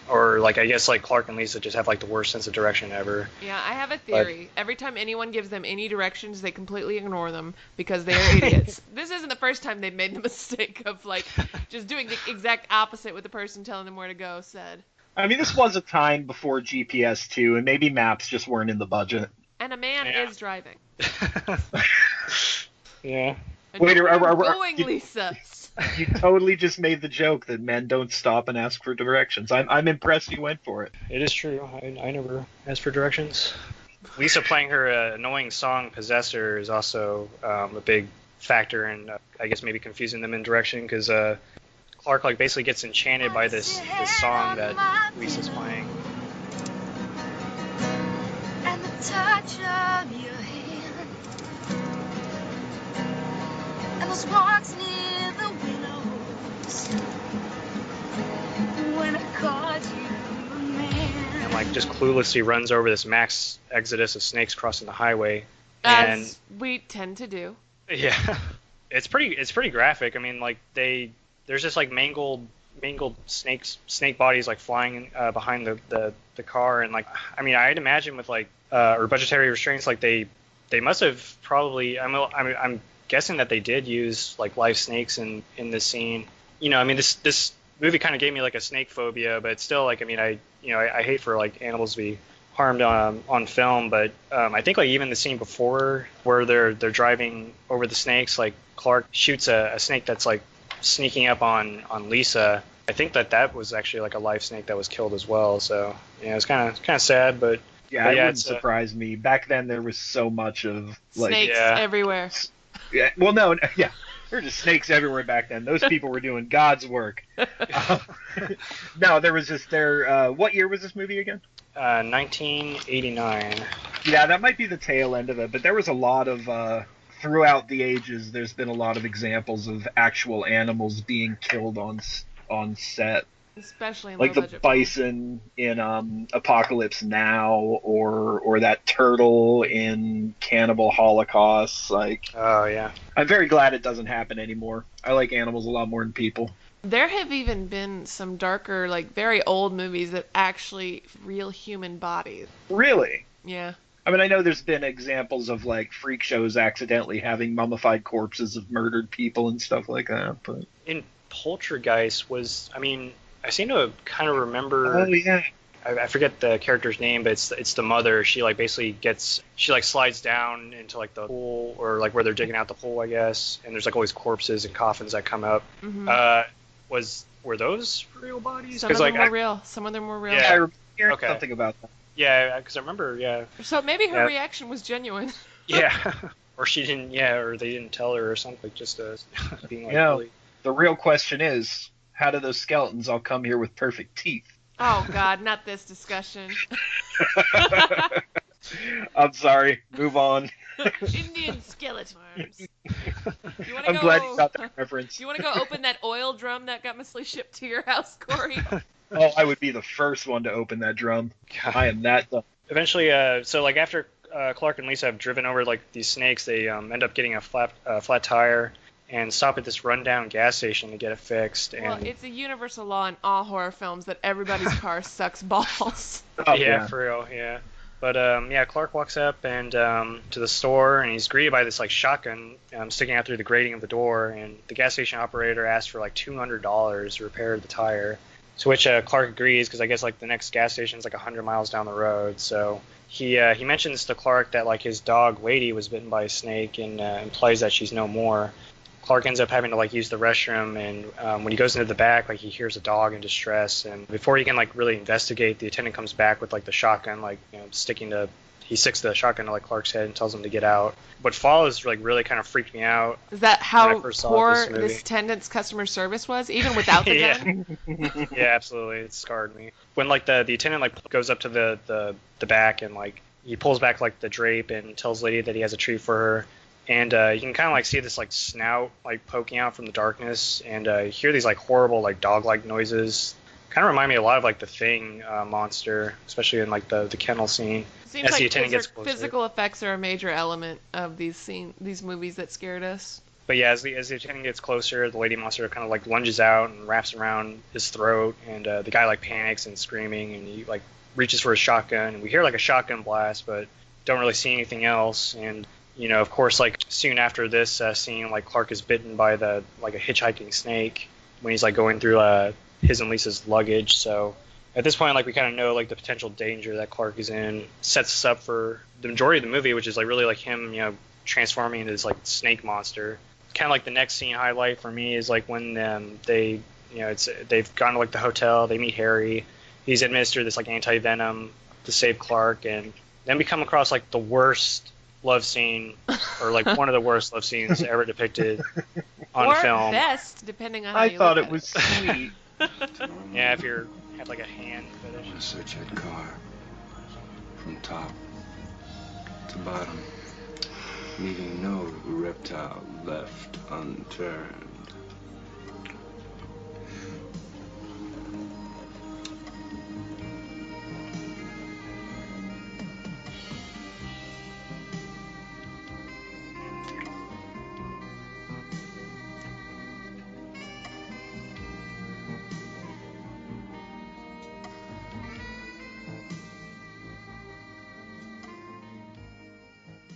or like I guess like Clark and Lisa just have like the worst sense of direction ever. Yeah, I have a theory. Every time anyone gives them any directions, they completely ignore them because they're idiots. This isn't the first time they've made the mistake of like just doing the exact opposite with the person telling them where to go said. I mean, this was a time before GPS too, and maybe maps just weren't in the budget. And a man is driving. Yeah. And Wait, where are you going, you- Lisa? You totally just made the joke that men don't stop and ask for directions. I'm impressed you went for it. It is true. I never asked for directions. Lisa playing her annoying song "Possessor" is also a big factor in, I guess, maybe confusing them in direction, because Clark like basically gets enchanted by this song that Lisa's playing. And the touch of your hand, and those walks near the willows, when I called you a man. And like just cluelessly runs over this max exodus of snakes crossing the highway. As we tend to do. Yeah, it's pretty graphic. I mean, like there's just like mangled snake bodies like flying behind the car, and like I mean I'd imagine with like or budgetary restraints, like they must have probably I'm guessing that they did use like live snakes in this scene. You know, I mean this movie kind of gave me like a snake phobia, but still like I mean I hate for like animals to be harmed on film, but I think like even the scene before where they're driving over the snakes, like Clark shoots a snake that's like sneaking up on Lisa. I think that was actually like a live snake that was killed as well. So yeah, it's kind of sad, but Yeah, it wouldn't surprise me. Back then there was so much of like snakes everywhere. Yeah, well no, yeah. There were just snakes everywhere back then. Those people were doing God's work. No, there was just what year was this movie again? 1989. Yeah, that might be the tail end of it, but there was a lot of throughout the ages. There's been a lot of examples of actual animals being killed on set, especially in like the low-budget bison in Apocalypse Now, or that turtle in Cannibal Holocaust. Like, oh yeah, I'm very glad it doesn't happen anymore. I like animals a lot more than people. There have even been some darker, like very old movies that actually real human bodies. Really? Yeah. I mean, I know there's been examples of like freak shows accidentally having mummified corpses of murdered people and stuff like that, but in Poltergeist I mean, I seem to kind of remember. Oh yeah. I forget the character's name, but it's the mother. She like basically slides down into like the pool, or like where they're digging out the pool, I guess. And there's like always corpses and coffins that come up. Mm-hmm. Were those real bodies? Some of them were real. Some of them were real. Yeah, I remember hearing something about that. Yeah, because I remember. Yeah. So maybe her reaction was genuine. Yeah. Or she didn't. Yeah, or they didn't tell her or something. Just being like. Really... The real question is, how do those skeletons all come here with perfect teeth? Oh God, not this discussion. I'm sorry. Move on. Indian skeletons. I'm glad you got that reference. You want to go open that oil drum that got Miss Lee shipped to your house, Corey? Oh, I would be the first one to open that drum. God. I am that dumb. Eventually, so like after Clark and Lisa have driven over like these snakes, they end up getting a flat tire and stop at this rundown gas station to get it fixed. And... Well, it's a universal law in all horror films that everybody's car sucks balls. Oh, yeah, for real, yeah. But yeah, Clark walks up and to the store, and he's greeted by this like shotgun sticking out through the grating of the door. And the gas station operator asks for like $200 to repair the tire, to which Clark agrees, because I guess like the next gas station is like 100 miles down the road. So he mentions to Clark that like his dog Lady was bitten by a snake, and implies that she's no more. Clark ends up having to like use the restroom, and when he goes into the back, like he hears a dog in distress, and before he can like really investigate, the attendant comes back with like the shotgun, like he sticks the shotgun to like Clark's head and tells him to get out. What follows like really kind of freaked me out. Is that how poor this attendant's customer service was, even without the gun? Yeah, absolutely, it scarred me. When like the attendant like goes up to the back, and like he pulls back like the drape and tells Lady that he has a treat for her. And you can kind of like see this like snout like poking out from the darkness, and hear these like horrible like dog-like noises. Kind of remind me a lot of like the Thing monster, especially in like the kennel scene. Seems as like the attendant gets closer. Physical effects are a major element of these movies that scared us. But yeah, as the attendant gets closer, the lady monster kind of like lunges out and wraps around his throat, and the guy like panics and screaming, and he like reaches for his shotgun, and we hear like a shotgun blast, but don't really see anything else. And you know, of course, like soon after this scene, like Clark is bitten by a hitchhiking snake when he's like going through his and Lisa's luggage. So at this point, like we kind of know like the potential danger that Clark is in. Sets us up for the majority of the movie, which is like really like him, you know, transforming into this like snake monster. kind of like the next scene highlight for me is like when they, they've gone to like the hotel, they meet Harry, he's administered this like anti-venom to save Clark, and then we come across like the worst love scene, or like one of the worst love scenes ever depicted on or film. Or best, depending on how I you thought look it at was sweet. Yeah, if you have like a hand fetish. Search that car from top to bottom, leaving no reptile left unturned.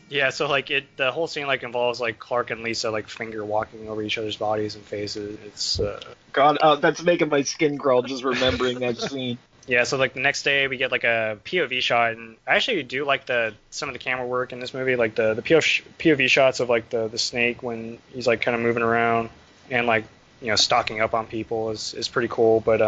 Yeah, so like the whole scene like involves like Clark and Lisa like finger walking over each other's bodies and faces. It's God, that's making my skin crawl just remembering that scene. Yeah, so like the next day we get like a POV shot, and I actually do like some of the camera work in this movie, like the POV shots of like the snake when he's like kind of moving around and like stocking up on people is pretty cool. But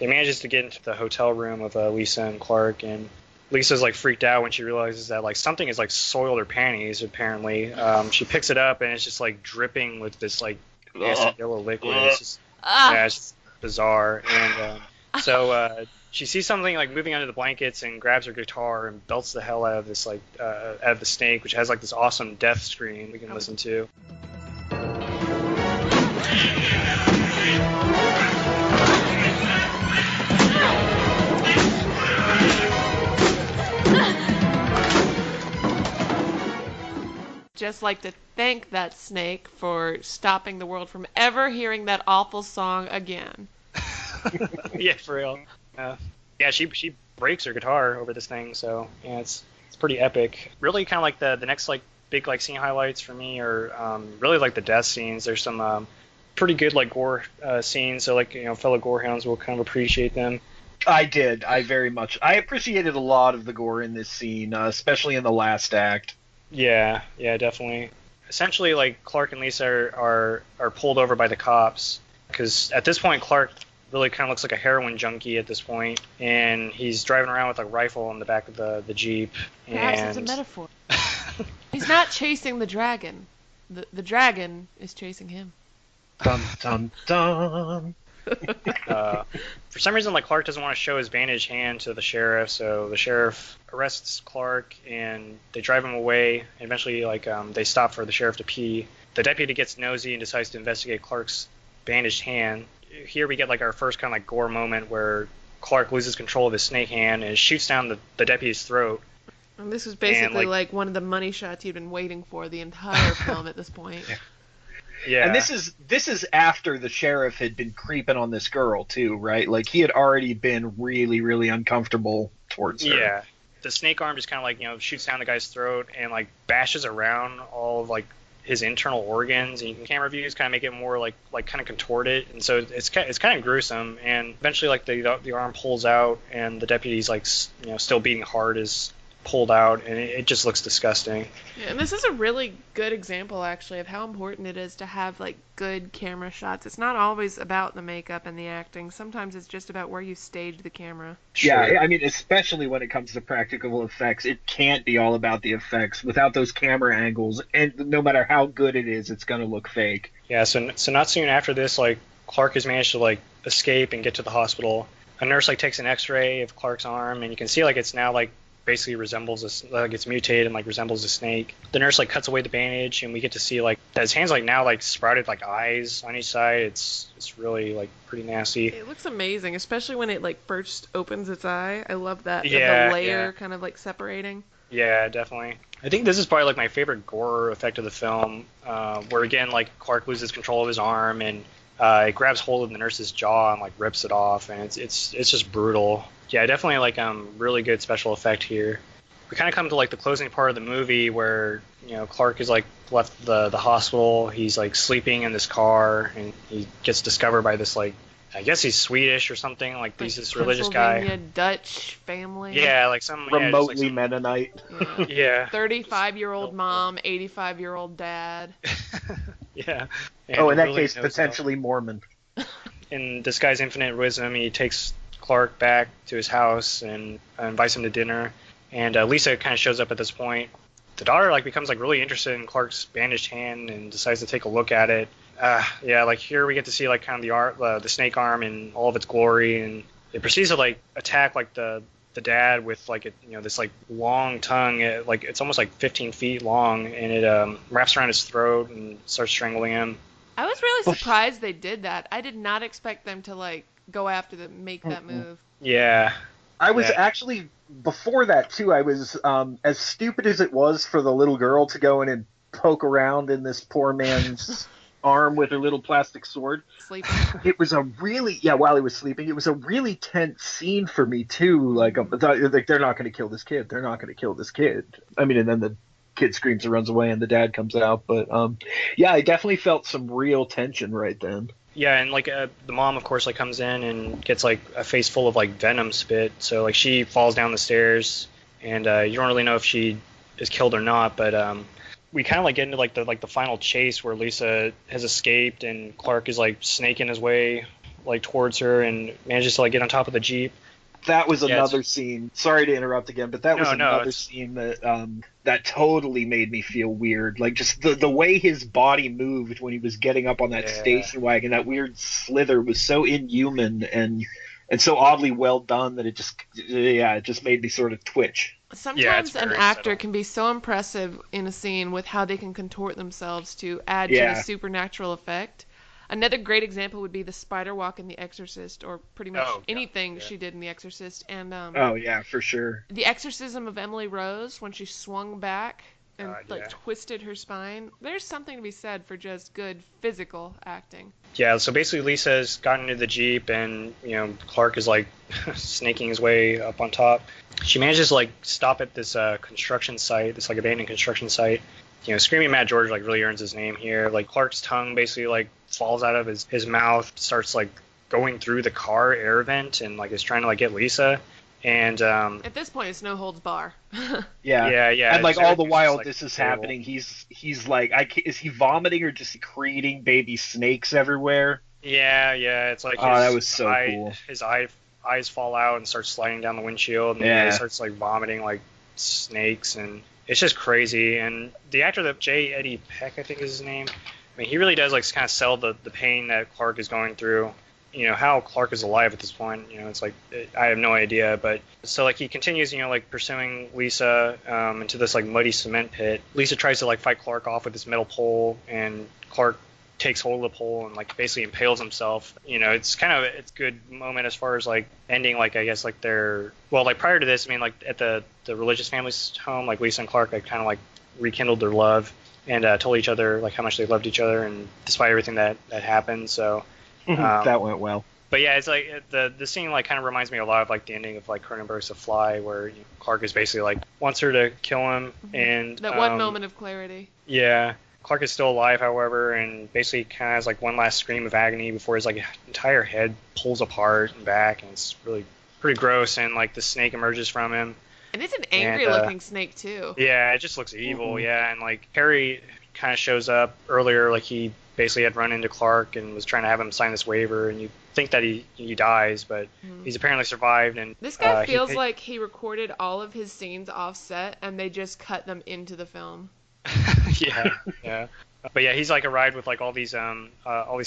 it manages to get into the hotel room of Lisa and Clark, and Lisa's like freaked out when she realizes that like something is like soiled her panties. Apparently, she picks it up and it's just like dripping with this like nasty yellow liquid. It's just, yeah, it's just bizarre. And so she sees something like moving under the blankets and grabs her guitar and belts the hell out of this like out of the snake, which has like this awesome death scream we can listen to. Just like to thank that snake for stopping the world from ever hearing that awful song again. Yeah, for real. Yeah, she breaks her guitar over this thing, so yeah, it's pretty epic. Really, kind of like the next like big like scene highlights for me are really like the death scenes. There's some pretty good like gore scenes, so like fellow gorehounds will kind of appreciate them. I did. I appreciated a lot of the gore in this scene, especially in the last act. Yeah, definitely. Essentially, like Clark and Lisa are pulled over by the cops because at this point Clark really kind of looks like a heroin junkie at this point, and he's driving around with a rifle in the back of the Jeep. Perhaps And it's a metaphor. He's not chasing the dragon. The dragon is chasing him. Dun dun dun. For some reason, like Clark doesn't want to show his bandaged hand to the sheriff, so the sheriff arrests Clark and they drive him away. And eventually, like they stop for the sheriff to pee. The deputy gets nosy and decides to investigate Clark's bandaged hand. Here we get like our first kind of like gore moment where Clark loses control of his snake hand and shoots down the deputy's throat. And this was basically like one of the money shots you'd been waiting for the entire film at this point. Yeah. And this is after the sheriff had been creeping on this girl too, right? Like he had already been really, really uncomfortable towards her. Yeah. The snake arm just kind of like, shoots down the guy's throat and like bashes around all of like his internal organs, and camera views kind of make it more like kind of contorted, and so it's kind of gruesome. And eventually like the arm pulls out and the deputy's like still beating hard is pulled out, and it just looks disgusting. Yeah, and this is a really good example actually of how important it is to have like good camera shots. It's not always about the makeup and the acting. Sometimes it's just about where you stage the camera. Yeah, Sure. I mean, especially when it comes to practical effects, it can't be all about the effects. Without those camera angles, and no matter how good it is, it's gonna look fake. Yeah, so not soon after this, like Clark has managed to like escape and get to the hospital. A nurse like takes an X-ray of Clark's arm, and you can see like it's now like basically resembles like it's mutated and like resembles a snake. The nurse like cuts away the bandage, and we get to see like that his hands like now like sprouted like eyes on each side. It's really like pretty nasty. It looks amazing, especially when it like first opens its eye. I love that. Yeah, the layer yeah. kind of like separating. Yeah, definitely. I think this is probably like my favorite gore effect of the film, where again like Clark loses control of his arm and it grabs hold of the nurse's jaw and like rips it off, and it's just brutal. Yeah, definitely like really good special effect here. We kind of come to like the closing part of the movie where Clark is like left the hospital. He's like sleeping in this car, and he gets discovered by this like, I guess he's Swedish or something, like he's this religious guy. Pennsylvania Dutch family. Yeah, like some Remotely just, like, Mennonite. yeah. 35-year-old mom, 85-year-old dad. Yeah. Oh, in that really case, knows potentially Mormon. in Disguise Infinite Wisdom, he takes Clark back to his house and invites him to dinner. And Lisa kind of shows up at this point. The daughter becomes really interested in Clark's bandaged hand and decides to take a look at it. Yeah, here we get to see kind of the snake arm in all of its glory, and it proceeds to attack the dad with this long tongue. It's almost 15 feet long, and it wraps around his throat and starts strangling him. I was really surprised they did that. I did not expect them to go after make that move. Yeah. I was actually, before that too, I was, as stupid as it was for the little girl to go in and poke around in this poor man's arm with her little plastic sword. Sleeping. It was a really, while he was sleeping, it was a really tense scene for me too. They're not going to kill this kid. They're not going to kill this kid. I mean, and then the kid screams and runs away and the dad comes out. But, I definitely felt some real tension right then. Yeah, and the mom, of course, a in and gets a face full of venom spit. So she falls down the stairs, and you don't really know if she is killed or not. But we kind of get into the final chase where Lisa has escaped and Clark is snaking his way towards her and manages to get on top of the Jeep. That was another scene. Sorry to interrupt again, but that was another scene that totally made me feel weird. Just the way his body moved when he was getting up on that station wagon, that weird slither was so inhuman and so oddly well done that it just made me sort of twitch. Sometimes an actor can be so impressive in a scene with how they can contort themselves to add to the supernatural effect. Another great example would be the spider walk in The Exorcist, or pretty much anything she did in The Exorcist. And for sure. The Exorcism of Emily Rose, when she swung back and twisted her spine. There's something to be said for just good physical acting. Yeah, so basically Lisa's gotten into the Jeep and, Clark is snaking his way up on top. She manages to stop at this construction site, this abandoned construction site. Screaming Mad George really earns his name here. Clark's tongue basically falls out of his mouth, starts going through the car air vent and is trying to get Lisa. And at this point it's no holds bar. Yeah. And all the while this is happening, he's is he vomiting or just creating baby snakes everywhere? Yeah. It's that was so cool. His eyes fall out and start sliding down the windshield, and he starts vomiting snakes, and it's just crazy. And the actor, that J. Eddie Peck, I think is his name, I mean, he really does kind of sell the pain that Clark is going through. How Clark is alive at this point, it's I have no idea. But so he continues, pursuing Lisa into this muddy cement pit. Lisa tries to fight Clark off with this metal pole, and Clark takes hold of the pole and basically impales himself. It's kind of a good moment as far as ending I guess their prior to this. I mean at the religious family's home, Lisa and Clark kind of rekindled their love and told each other how much they loved each other, and despite everything that happened. So that went well. But yeah, it's the scene kind of reminds me a lot of the ending of Cronenberg's The Fly, where Clark is basically wants her to kill him, and that one moment of clarity. Yeah. Clark is still alive, however, and basically kind of has one last scream of agony before his entire head pulls apart and back, and it's really pretty gross. And the snake emerges from him, and it's an angry-looking snake too. Yeah, it just looks evil. Yeah, and Harry kind of shows up earlier, he basically had run into Clark and was trying to have him sign this waiver, and you think that he dies, but he's apparently survived. And this guy feels like he recorded all of his scenes offset, and they just cut them into the film. yeah. But yeah, he's arrived with all these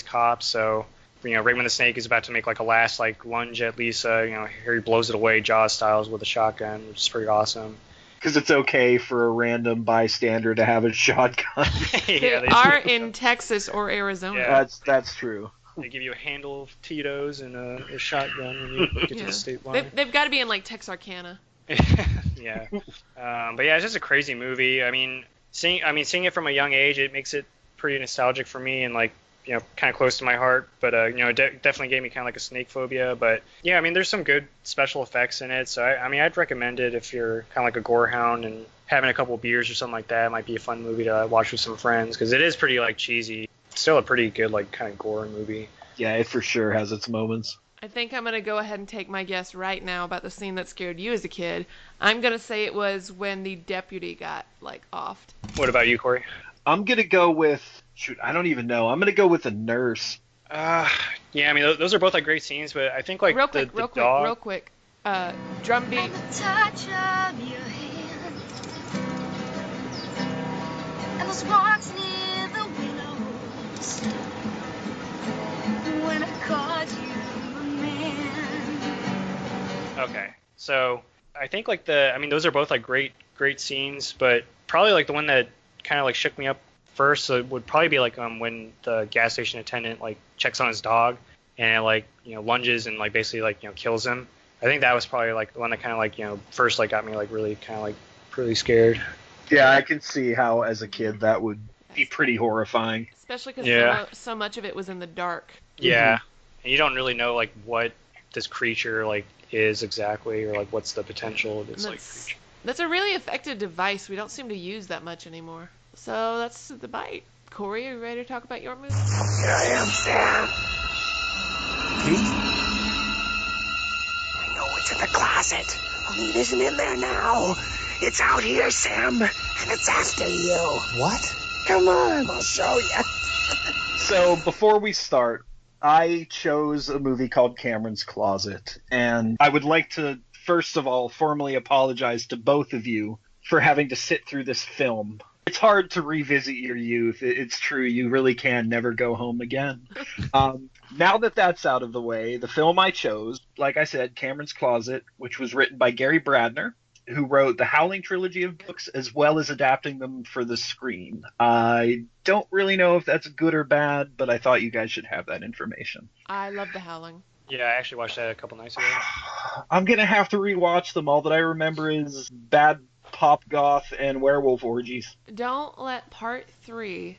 cops. So Raymond the Snake is about to make a last lunge at Lisa. Harry blows it away, Jaws styles, with a shotgun, which is pretty awesome. Because it's okay for a random bystander to have a shotgun. They are in Texas or Arizona. Yeah. That's true. They give you a handle of Tito's and a shotgun when you get to the state line. They've got to be in Texarkana. Yeah. But yeah, it's just a crazy movie. I mean, seeing it from a young age, it makes it pretty nostalgic for me and kind of close to my heart. But definitely gave me kind of a snake phobia. But yeah, I mean, there's some good special effects in it. So I'd recommend it if you're kind of a gore hound and having a couple of beers or something like that. It might be a fun movie to watch with some friends, because it is pretty cheesy. It's still a pretty good kind of gore movie. Yeah, it for sure has its moments. I think I'm going to go ahead and take my guess right now about the scene that scared you as a kid. I'm going to say it was when the deputy got offed. What about you, Corey? I'm going to go with Shoot, I don't even know. I'm gonna go with the nurse. Yeah, I mean those are both like great scenes, but I think like real the quick, dog. drum beat. And the touch of your hand, and those walks near the willows, when I called you a man. Okay, so I think like those are both like great scenes, but probably like the one that kind of like shook me up first would probably be like when the gas station attendant like checks on his dog and it, like lunges and like basically like kills him. I think that was probably like the one that kind of like first like got me like really kind of like really scared. Yeah, I can see how as a kid that would be pretty horrifying. Especially because so much of it was in the dark. Yeah, and you don't really know like what this creature like is exactly, or like what's the potential of this like creature. That's a really effective device we don't seem to use that much anymore. So that's the bite. Corey, are you ready to talk about your movie? Here I am, Sam. I know it's in the closet. Only it isn't in there now. It's out here, Sam, and it's after you. What? Come on, I'll show you. So before we start, I chose a movie called Cameron's Closet, and I would like to first of all formally apologize to both of you for having to sit through this film. It's hard to revisit your youth. It's true. You really can never go home again. Now that that's out of the way, the film I chose, like I said, Cameron's Closet, which was written by Gary Bradner, who wrote the Howling trilogy of books as well as adapting them for the screen. I don't really know if that's good or bad, but I thought you guys should have that information. I love The Howling. Yeah, I actually watched that a couple nights ago. I'm going to have to rewatch them. All that I remember is bad pop goth and werewolf orgies. Don't let part 3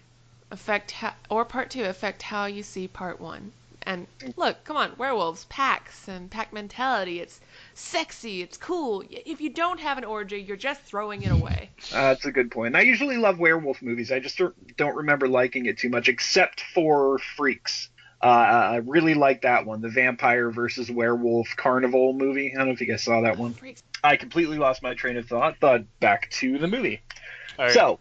or part 2 affect how you see part 1. And look, come on, werewolves, packs, and pack mentality. It's sexy, it's cool. If you don't have an orgy, you're just throwing it away. That's a good point. I usually love werewolf movies. I just don't remember liking it too much, except for Freaks. I really like that one, the vampire versus werewolf carnival movie. I don't know if you guys saw that one. Freaks. I completely lost my train of thought, but back to the movie. All right. So,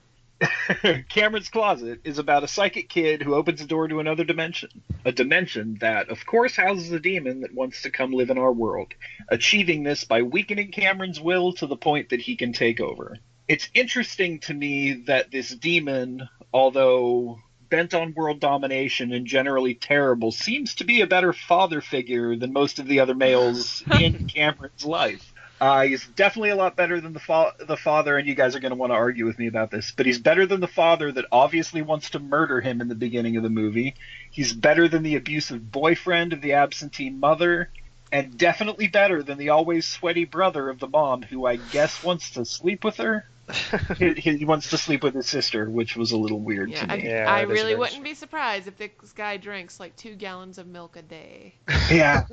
Cameron's Closet is about a psychic kid who opens a door to another dimension. A dimension that, of course, houses a demon that wants to come live in our world, achieving this by weakening Cameron's will to the point that he can take over. It's interesting to me that this demon, although bent on world domination and generally terrible, seems to be a better father figure than most of the other males in Cameron's life. He's definitely a lot better than the father, and you guys are going to want to argue with me about this, but he's better than the father that obviously wants to murder him in the beginning of the movie. He's better than the abusive boyfriend of the absentee mother, and definitely better than the always sweaty brother of the mom, who I guess wants to sleep with her. He wants to sleep with his sister, which was a little weird to me. I really wouldn't be surprised if this guy drinks like 2 gallons of milk a day. Yeah,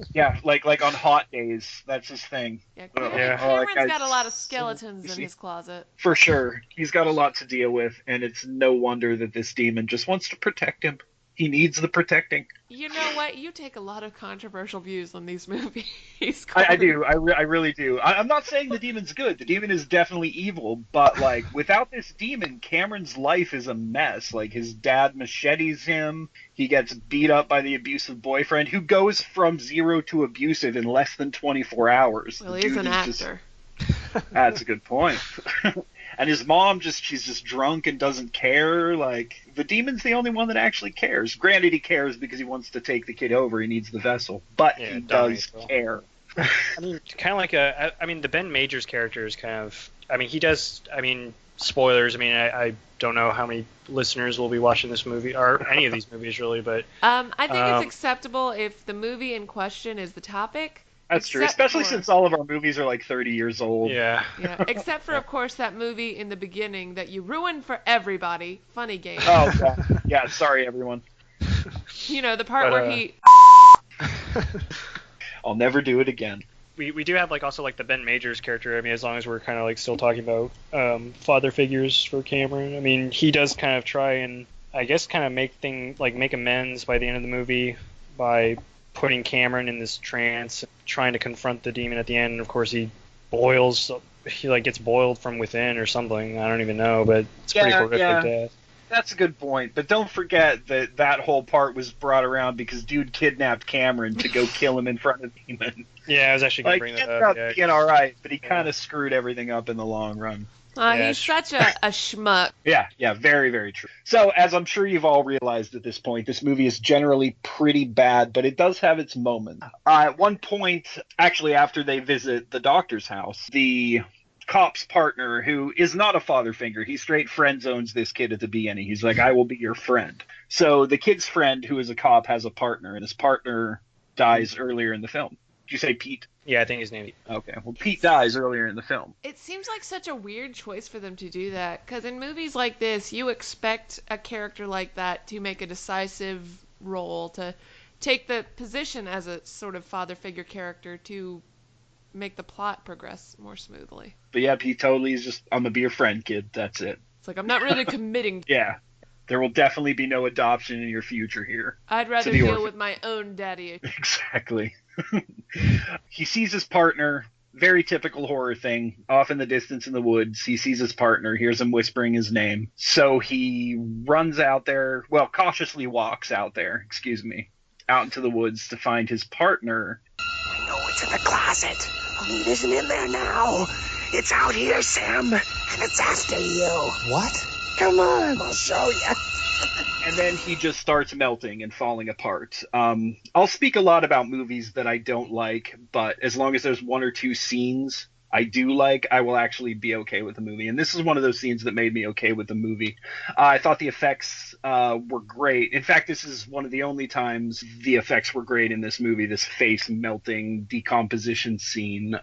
like on hot days, that's his thing. Yeah, Cameron's got a lot of skeletons in his closet. For sure. He's got a lot to deal with, and it's no wonder that this demon just wants to protect him. He needs the protecting. You know what? You take a lot of controversial views on these movies. I do. I really do. I'm not saying the demon's good. The demon is definitely evil, but like without this demon, Cameron's life is a mess. Like his dad machetes him. He gets beat up by the abusive boyfriend, who goes from 0 to abusive in less than 24 hours. Well, he's an actor. That's a good point. And his mom she's just drunk and doesn't care. Like, the demon's the only one that actually cares. Granted, he cares because he wants to take the kid over. He needs the vessel. But he does care. I mean, kind of like the Ben Majors character is kind of, he does, spoilers. I don't know how many listeners will be watching this movie, or any of these movies really, but. I think it's acceptable if the movie in question is the topic. That's true, especially since all of our movies are like 30 years old. Yeah. Except for, of course, that movie in the beginning that you ruined for everybody, Funny Game. Oh, yeah, sorry, everyone. The part where he... I'll never do it again. We do have, also the Ben Majors character, as long as we're kind of, still talking about father figures for Cameron. He does kind of try and, I guess, kind of make amends by the end of the movie by putting Cameron in this trance, trying to confront the demon at the end. And of course, he gets boiled from within or something. I don't even know, but it's pretty horrific death. That's a good point, but don't forget that whole part was brought around because dude kidnapped Cameron to go kill him in front of Demon. Yeah, I was actually going to bring that up. Yeah. Being all right, but he kind of screwed everything up in the long run. He's such a schmuck. Yeah, very, very true. So, as I'm sure you've all realized at this point, this movie is generally pretty bad, but it does have its moments. At one point, actually after they visit the doctor's house, the cop's partner, who is not a father figure, he straight friend zones this kid at the beginning. He's like, I will be your friend. So the kid's friend, who is a cop, has a partner, and his partner dies earlier in the film. Did you say Pete? Yeah, I think his name. Okay, well, Pete dies earlier in the film. It seems like such a weird choice for them to do that, because in movies like this, you expect a character like that to make a decisive role, to take the position as a sort of father figure character to make the plot progress more smoothly. But yeah, Pete totally is just, I'm gonna be your friend, kid. That's it. It's like, I'm not really committing. Yeah. There will definitely be no adoption in your future here. I'd rather deal with my own daddy. Exactly. He sees his partner, very typical horror thing, off in the distance in the woods. He sees his partner, hears him whispering his name. So he runs out there, well, cautiously walks out there, out into the woods to find his partner. I know it's in the closet. Only it isn't in there now. It's out here, Sam, and it's after you. What? Come on, I'll show you. And then he just starts melting and falling apart. I'll speak a lot about movies that I don't like, but as long as there's one or two scenes I do like, I will actually be okay with the movie. And this is one of those scenes that made me okay with the movie. I thought the effects were great. In fact, this is one of the only times the effects were great in this movie, this face melting decomposition scene.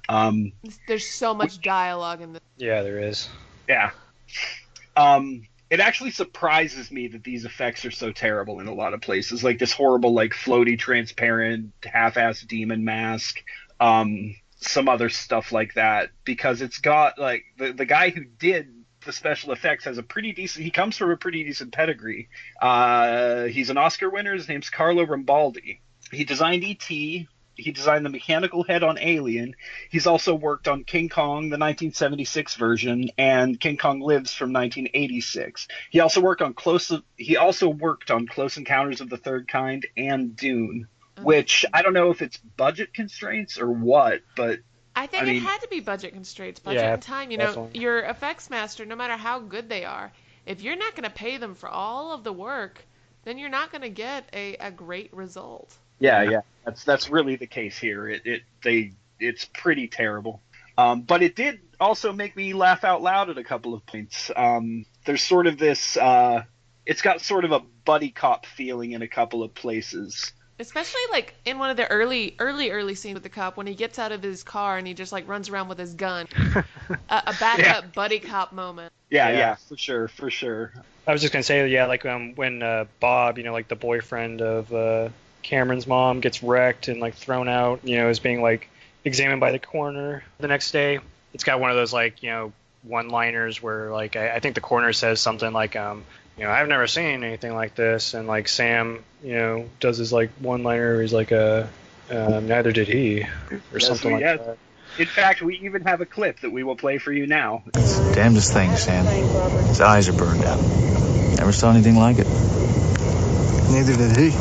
There's so much dialogue in this. Yeah, there is. Yeah. It actually surprises me that these effects are so terrible in a lot of places, like this horrible, like floaty, transparent, half-assed demon mask, some other stuff like that, because it's got like the guy who did the special effects has a pretty decent. He comes from a pretty decent pedigree. He's an Oscar winner. His name's Carlo Rambaldi. He designed E.T. He designed the mechanical head on Alien. He's also worked on King Kong, the 1976 version, and King Kong Lives from 1986. He also worked on Close Encounters of the Third Kind and Dune, which I don't know if it's budget constraints or what, but I think it had to be budget constraints, and time. You know, your effects master, no matter how good they are, if you're not going to pay them for all of the work, then you're not going to get a great result. Yeah, that's really the case here. It's pretty terrible. But it did also make me laugh out loud at a couple of points. There's sort of this. It's got sort of a buddy cop feeling in a couple of places. Especially like in one of the early scenes with the cop when he gets out of his car and he just like runs around with his gun. A backup buddy cop moment. Yeah, for sure. I was just gonna say, like when Bob, like the boyfriend of Cameron's mom, gets wrecked and like thrown out, is being like examined by the coroner the next day. It's got one of those like one-liners where like I think the coroner says something like I've never seen anything like this, and like Sam does his like one-liner where he's like neither did he, or something like that. In fact, we even have a clip that we will play for you now. It's the damnedest thing, Sam. His eyes are burned out. Never saw anything like it. Neither did he.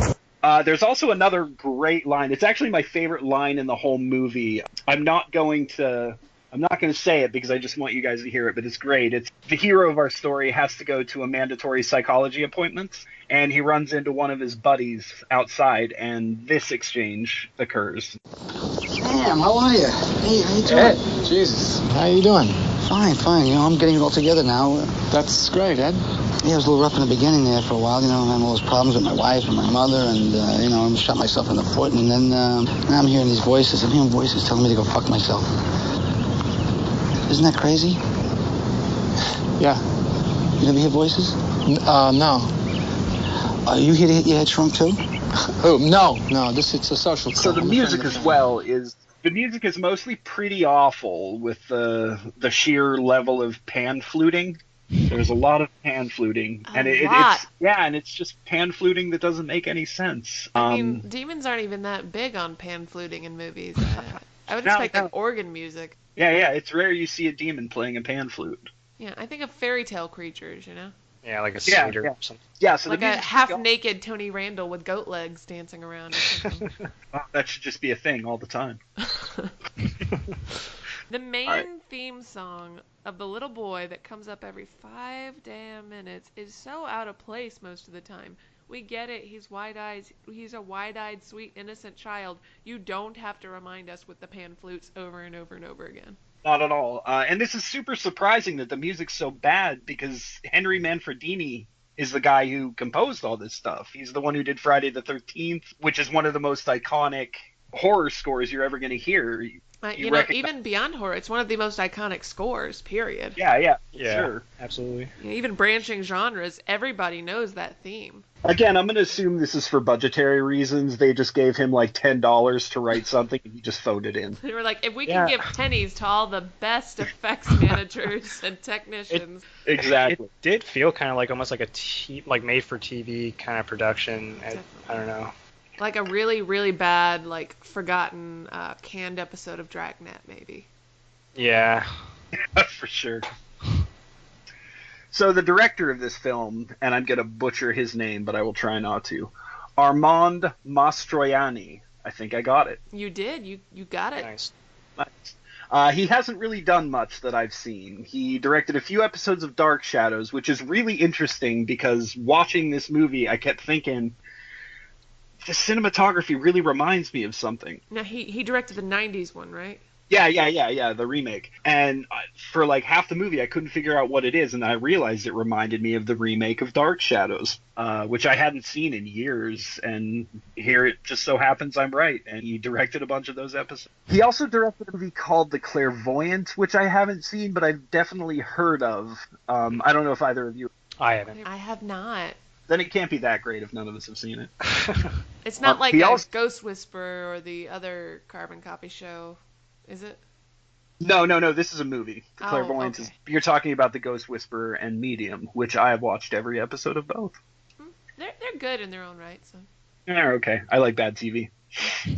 There's also another great line. It's actually my favorite line in the whole movie. I'm not going to say it because I just want you guys to hear it, but it's great. It's the hero of our story has to go to a mandatory psychology appointment, and he runs into one of his buddies outside, and this exchange occurs. Sam, how are you? Hey, how you doing? Ed, Jesus, how you doing? Fine. I'm getting it all together now. That's great, Ed. Yeah, it was a little rough in the beginning there for a while. I had all those problems with my wife and my mother, and, I shot myself in the foot, and then now I'm hearing these voices. I'm hearing voices telling me to go fuck myself. Isn't that crazy? Yeah. You never hear voices? No. Are you here to hit your head shrunk too? Oh, no. It's a social. So the music as well is mostly pretty awful with the sheer level of pan fluting. There's a lot of pan fluting, and it's just pan fluting that doesn't make any sense. I mean, demons aren't even that big on pan fluting in movies. I would expect like organ music. Yeah, it's rare you see a demon playing a pan flute. Yeah, I think of fairy tale creatures, Yeah, like a Yeah, sweater yeah. or something. Yeah, so Like the a music's half-naked Tony Randall with goat legs dancing around or something. Oh, that should just be a thing all the time. The main All right. theme song of the little boy that comes up every 5 damn minutes is so out of place most of the time. We get it. He's wide-eyed. He's a wide-eyed, sweet, innocent child. You don't have to remind us with the pan flutes over and over and over again. Not at all. And this is super surprising that the music's so bad because Henry Manfredini is the guy who composed all this stuff. He's the one who did Friday the 13th, which is one of the most iconic horror scores you're ever going to hear. You know, even beyond horror, it's one of the most iconic scores, period. Yeah, Yeah, sure. absolutely. Even branching genres, everybody knows that theme. Again, I'm going to assume this is for budgetary reasons. They just gave him like $10 to write something, and he just phoned it in. They were like, if we can give pennies to all the best effects managers and technicians. Exactly. It did feel kind of like almost like like made-for-TV kind of production. I don't know. Like a really, really bad, like, forgotten, canned episode of Dragnet, maybe. Yeah. For sure. So the director of this film, and I'm going to butcher his name, but I will try not to, Armand Mastroianni. I think I got it. You did. You got it. Nice. He hasn't really done much that I've seen. He directed a few episodes of Dark Shadows, which is really interesting because watching this movie, I kept thinking, the cinematography really reminds me of something. Now, he directed the 90s one, right? Yeah, the remake. And for like half the movie, I couldn't figure out what it is, and I realized it reminded me of the remake of Dark Shadows, which I hadn't seen in years, and here it just so happens I'm right, and he directed a bunch of those episodes. He also directed a movie called The Clairvoyant, which I haven't seen, but I've definitely heard of. I don't know if either of you... I haven't. I have not. Then it can't be that great if none of us have seen it. It's not like he a also- Ghost Whisperer or the other Carbon Copy show, is it? No, this is a movie. The Oh, Clairvoyant okay. is... You're talking about The Ghost Whisperer and Medium, which I have watched every episode of both. They're good in their own right. So They're okay. I like bad TV.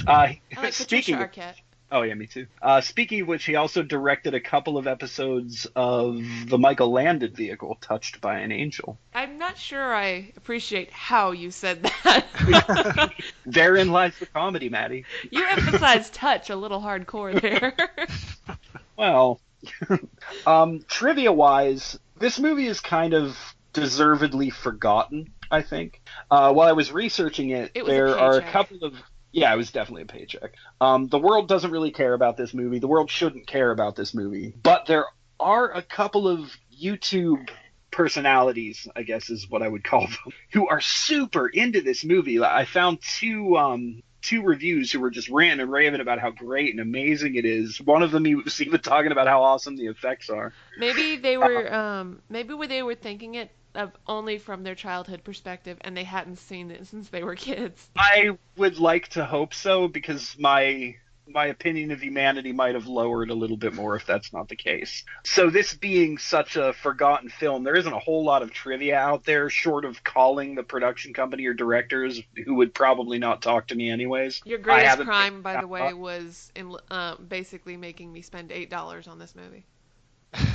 I like Speaking Patricia of... Arquette. Oh, yeah, me too. Speaking of which, he also directed a couple of episodes of the Michael Landon vehicle, Touched by an Angel. I'm not sure I appreciate how you said that. Therein lies the comedy, Maddy. You emphasized touch a little hardcore there. Well, trivia-wise, this movie is kind of deservedly forgotten, I think. While I was researching it It was a there are a paycheck. couple of... Yeah, it was definitely a paycheck. The world doesn't really care about this movie. The world shouldn't care about this movie. But there are a couple of YouTube personalities, I guess is what I would call them, who are super into this movie. I found two reviews who were just ranting and raving about how great and amazing it is. One of them was even talking about how awesome the effects are. Maybe they were thinking it of only from their childhood perspective, and they hadn't seen it since they were kids. I would like to hope so, because my opinion of humanity might have lowered a little bit more if that's not the case. So this being such a forgotten film, there isn't a whole lot of trivia out there, short of calling the production company or directors, who would probably not talk to me anyways. Your I greatest haven't crime, by the figured way, out- was in basically making me spend $8 on this movie.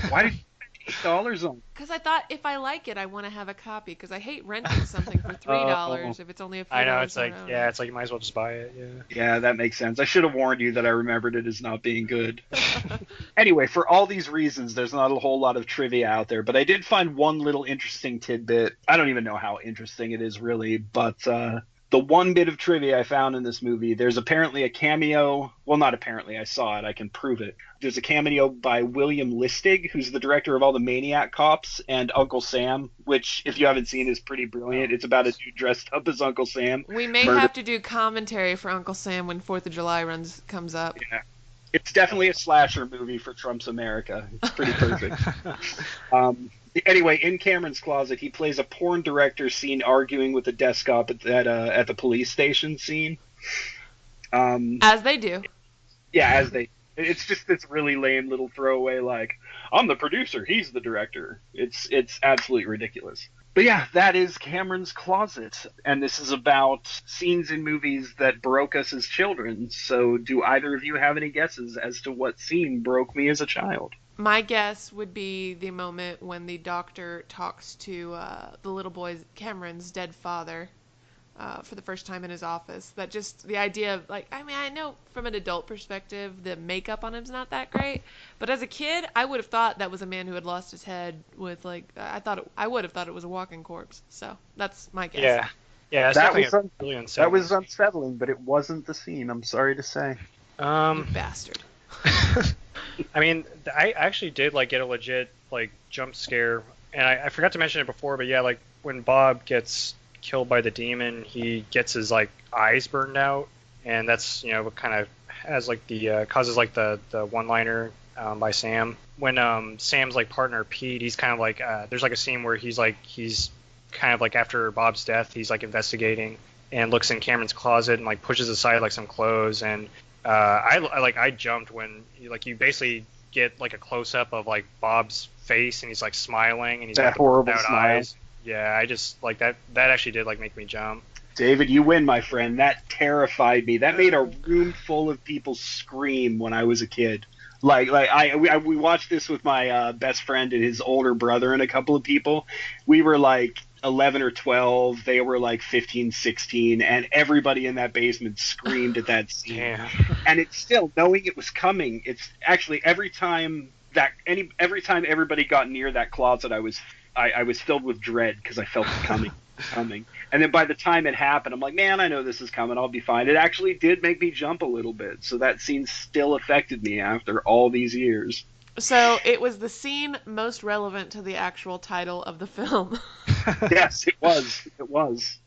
Why did you spend $8 on? Because I thought if I like it, I want to have a copy. Because I hate renting something for $3 if it's only a few I know, dollars it's like, around. yeah, it's like you might as well just buy it, yeah. Yeah, that makes sense. I should have warned you that I remembered it as not being good. Anyway, for all these reasons, there's not a whole lot of trivia out there, but I did find one little interesting tidbit. I don't even know how interesting it is, really, but the one bit of trivia I found in this movie, there's apparently a cameo. Well, not apparently, I saw it. I can prove it. There's a cameo by William Lustig, who's the director of all the Maniac Cops, and Uncle Sam, which, if you haven't seen, is pretty brilliant. It's about a dude dressed up as Uncle Sam. We may have to do commentary for Uncle Sam when 4th of July comes up. Yeah. It's definitely a slasher movie for Trump's America. It's pretty perfect. Anyway, in Cameron's closet, he plays a porn director seen arguing with a desk cop at the police station scene. As they do. Yeah, as they. It's just this really lame little throwaway, like, I'm the producer, he's the director. It's absolutely ridiculous. But yeah, that is Cameron's Closet, and this is about scenes in movies that broke us as children. So do either of you have any guesses as to what scene broke me as a child? My guess would be the moment when the doctor talks to the little boy, Cameron's dead father, for the first time in his office. That just the idea of, like, I mean, I know from an adult perspective the makeup on him's not that great, but as a kid I would have thought that was a man who had lost his head with, like, I would have thought it was a walking corpse. So that's my guess. Yeah, that was really that unsettling. was unsettling, but it wasn't the scene. I'm sorry to say. You bastard. I mean, I actually did like get a legit like jump scare, and I forgot to mention it before, but yeah, like when Bob gets killed by the demon, he gets his like eyes burned out, and that's, you know, what kind of has like the causes like the one-liner by Sam. When Sam's like partner Pete, he's kind of like there's like a scene where he's kind of like after Bob's death, he's like investigating and looks in Cameron's closet and like pushes aside like some clothes, and I jumped when you basically get like a close up of like Bob's face and he's like smiling and he's got that horrible out smile. eyes. Yeah, I just like that actually did like make me jump. David, you win, my friend. That terrified me. That made a room full of people scream when I was a kid. We watched this with my best friend and his older brother and a couple of people. We were like 11 or 12. They were like 15, 16, and everybody in that basement screamed at that scene. Yeah. And it's still, knowing it was coming, it's actually every time everybody got near that closet, I was filled with dread because I felt it coming. And then by the time it happened, I'm like, man, I know this is coming. I'll be fine. It actually did make me jump a little bit. So that scene still affected me after all these years. So it was the scene most relevant to the actual title of the film. Yes, it was. It was.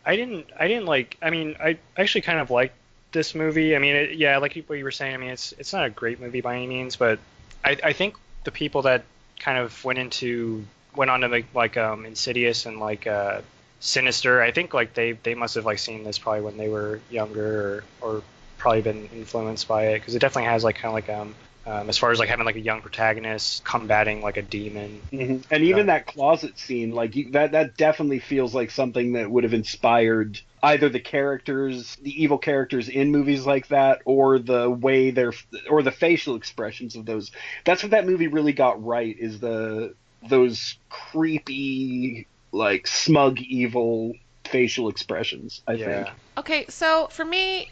I didn't like. I mean, I actually kind of liked this movie. I mean, yeah, like what you were saying. I mean, it's not a great movie by any means, but I think the people that kind of went on to make like Insidious and like Sinister, I think like they must have like seen this probably when they were younger or probably been influenced by it, because it definitely has like kind of like as far as like having like a young protagonist combating like a demon. Mm-hmm. And even that closet scene, like that definitely feels like something that would have inspired either the evil characters in movies like that, or the way or the facial expressions of those. That's what that movie really got right, is those creepy, like smug, evil facial expressions, I think. Okay, so for me,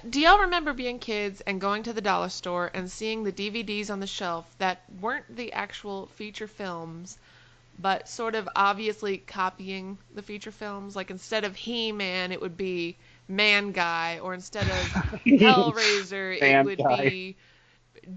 do y'all remember being kids and going to the dollar store and seeing the DVDs on the shelf that weren't the actual feature films, but sort of obviously copying the feature films? Like, instead of He-Man, it would be Man Guy, or instead of Hellraiser, it would be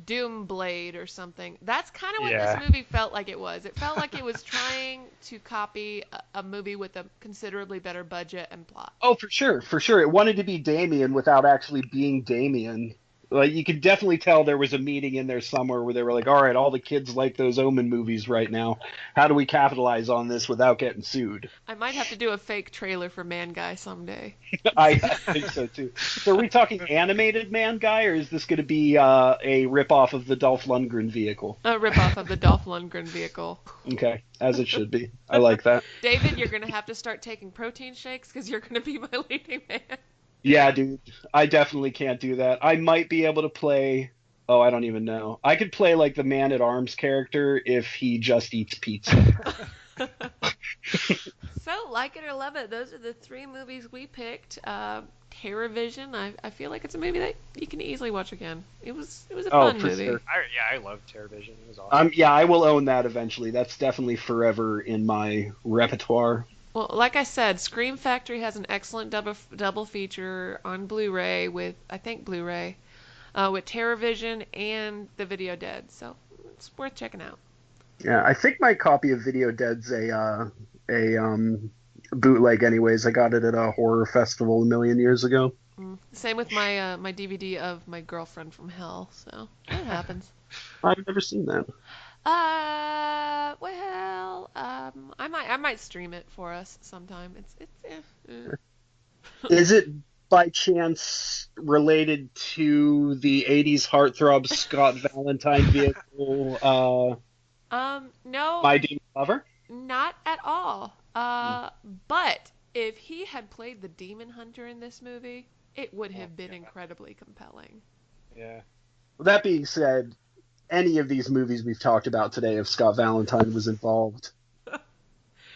Doomblade or something. That's kind of what this movie felt like it was. It felt like it was trying to copy a movie with a considerably better budget and plot. Oh, for sure. It wanted to be Damien without actually being Damien. Like, you could definitely tell there was a meeting in there somewhere where they were like, all right, all the kids like those Omen movies right now. How do we capitalize on this without getting sued? I might have to do a fake trailer for Man Guy someday. I think so, too. So are we talking animated Man Guy, or is this going to be a ripoff of the Dolph Lundgren vehicle? A ripoff of the Dolph Lundgren vehicle. Okay, as it should be. I like that. David, you're going to have to start taking protein shakes because you're going to be my leading man. Yeah, dude. I definitely can't do that. I might be able to play... Oh, I don't even know. I could play, like, the Man-at-Arms character if he just eats pizza. So, like it or love it, those are the 3 movies we picked. Terrorvision, I feel like it's a movie that you can easily watch again. It was a fun movie. Sure. I love Terrorvision. It was awesome. Yeah, I will own that eventually. That's definitely forever in my repertoire. Well, like I said, Scream Factory has an excellent double feature on Blu-ray with Terrorvision and The Video Dead, so it's worth checking out. Yeah, I think my copy of Video Dead's a bootleg anyways. I got it at a horror festival a million years ago. Same with my my DVD of My Girlfriend from Hell, so it happens. I've never seen that. I might stream it for us sometime. Is it by chance related to the 80s heartthrob Scott Valentine vehicle? No. My Demon Lover? Not at all. But if he had played the demon hunter in this movie, it would have been incredibly compelling. Yeah. That being said, any of these movies we've talked about today if Scott Valentine was involved.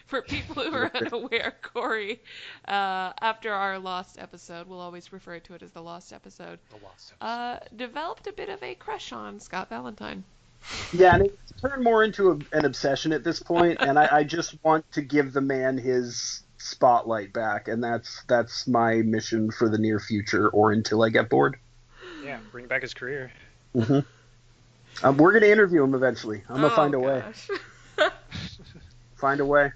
For people who are unaware, Corey, after our Lost episode, we'll always refer to it as the Lost episode, developed a bit of a crush on Scott Valentine. Yeah, and it's turned more into an obsession at this point, and I just want to give the man his spotlight back, and that's my mission for the near future, or until I get bored. Yeah, bring back his career. Mm-hmm. We're going to interview him eventually. I'm going to find a way. Find a way.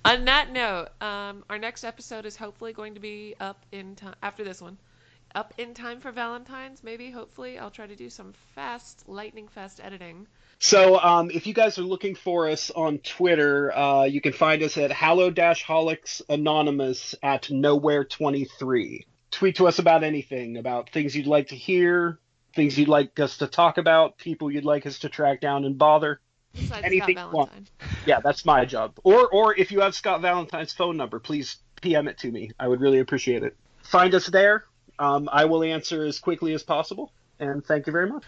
On that note, our next episode is hopefully going to be up in time after this one. Up in time for Valentine's, maybe, hopefully. I'll try to do some lightning fast editing. So if you guys are looking for us on Twitter, you can find us at Hallow-holics Anonymous at Nowhere23. Tweet to us about anything, about things you'd like to hear, things you'd like us to talk about, people you'd like us to track down and bother. Besides Anything Scott Valentine. Yeah, that's my job. Or if you have Scott Valentine's phone number, please PM it to me. I would really appreciate it. Find us there. I will answer as quickly as possible. And thank you very much.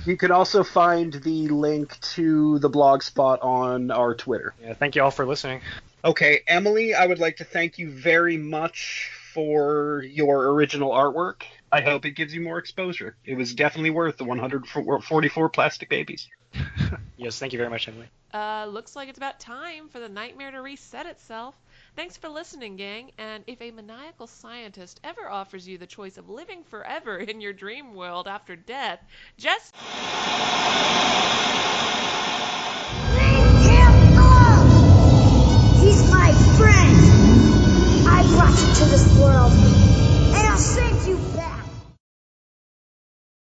You can also find the link to the blog spot on our Twitter. Yeah, thank you all for listening. Okay, Emily, I would like to thank you very much for your original artwork. I hope it gives you more exposure. It was definitely worth the 144 plastic babies. Yes, thank you very much, Emily. Looks like it's about time for the nightmare to reset itself. Thanks for listening, gang, and if a maniacal scientist ever offers you the choice of living forever in your dream world after death, just...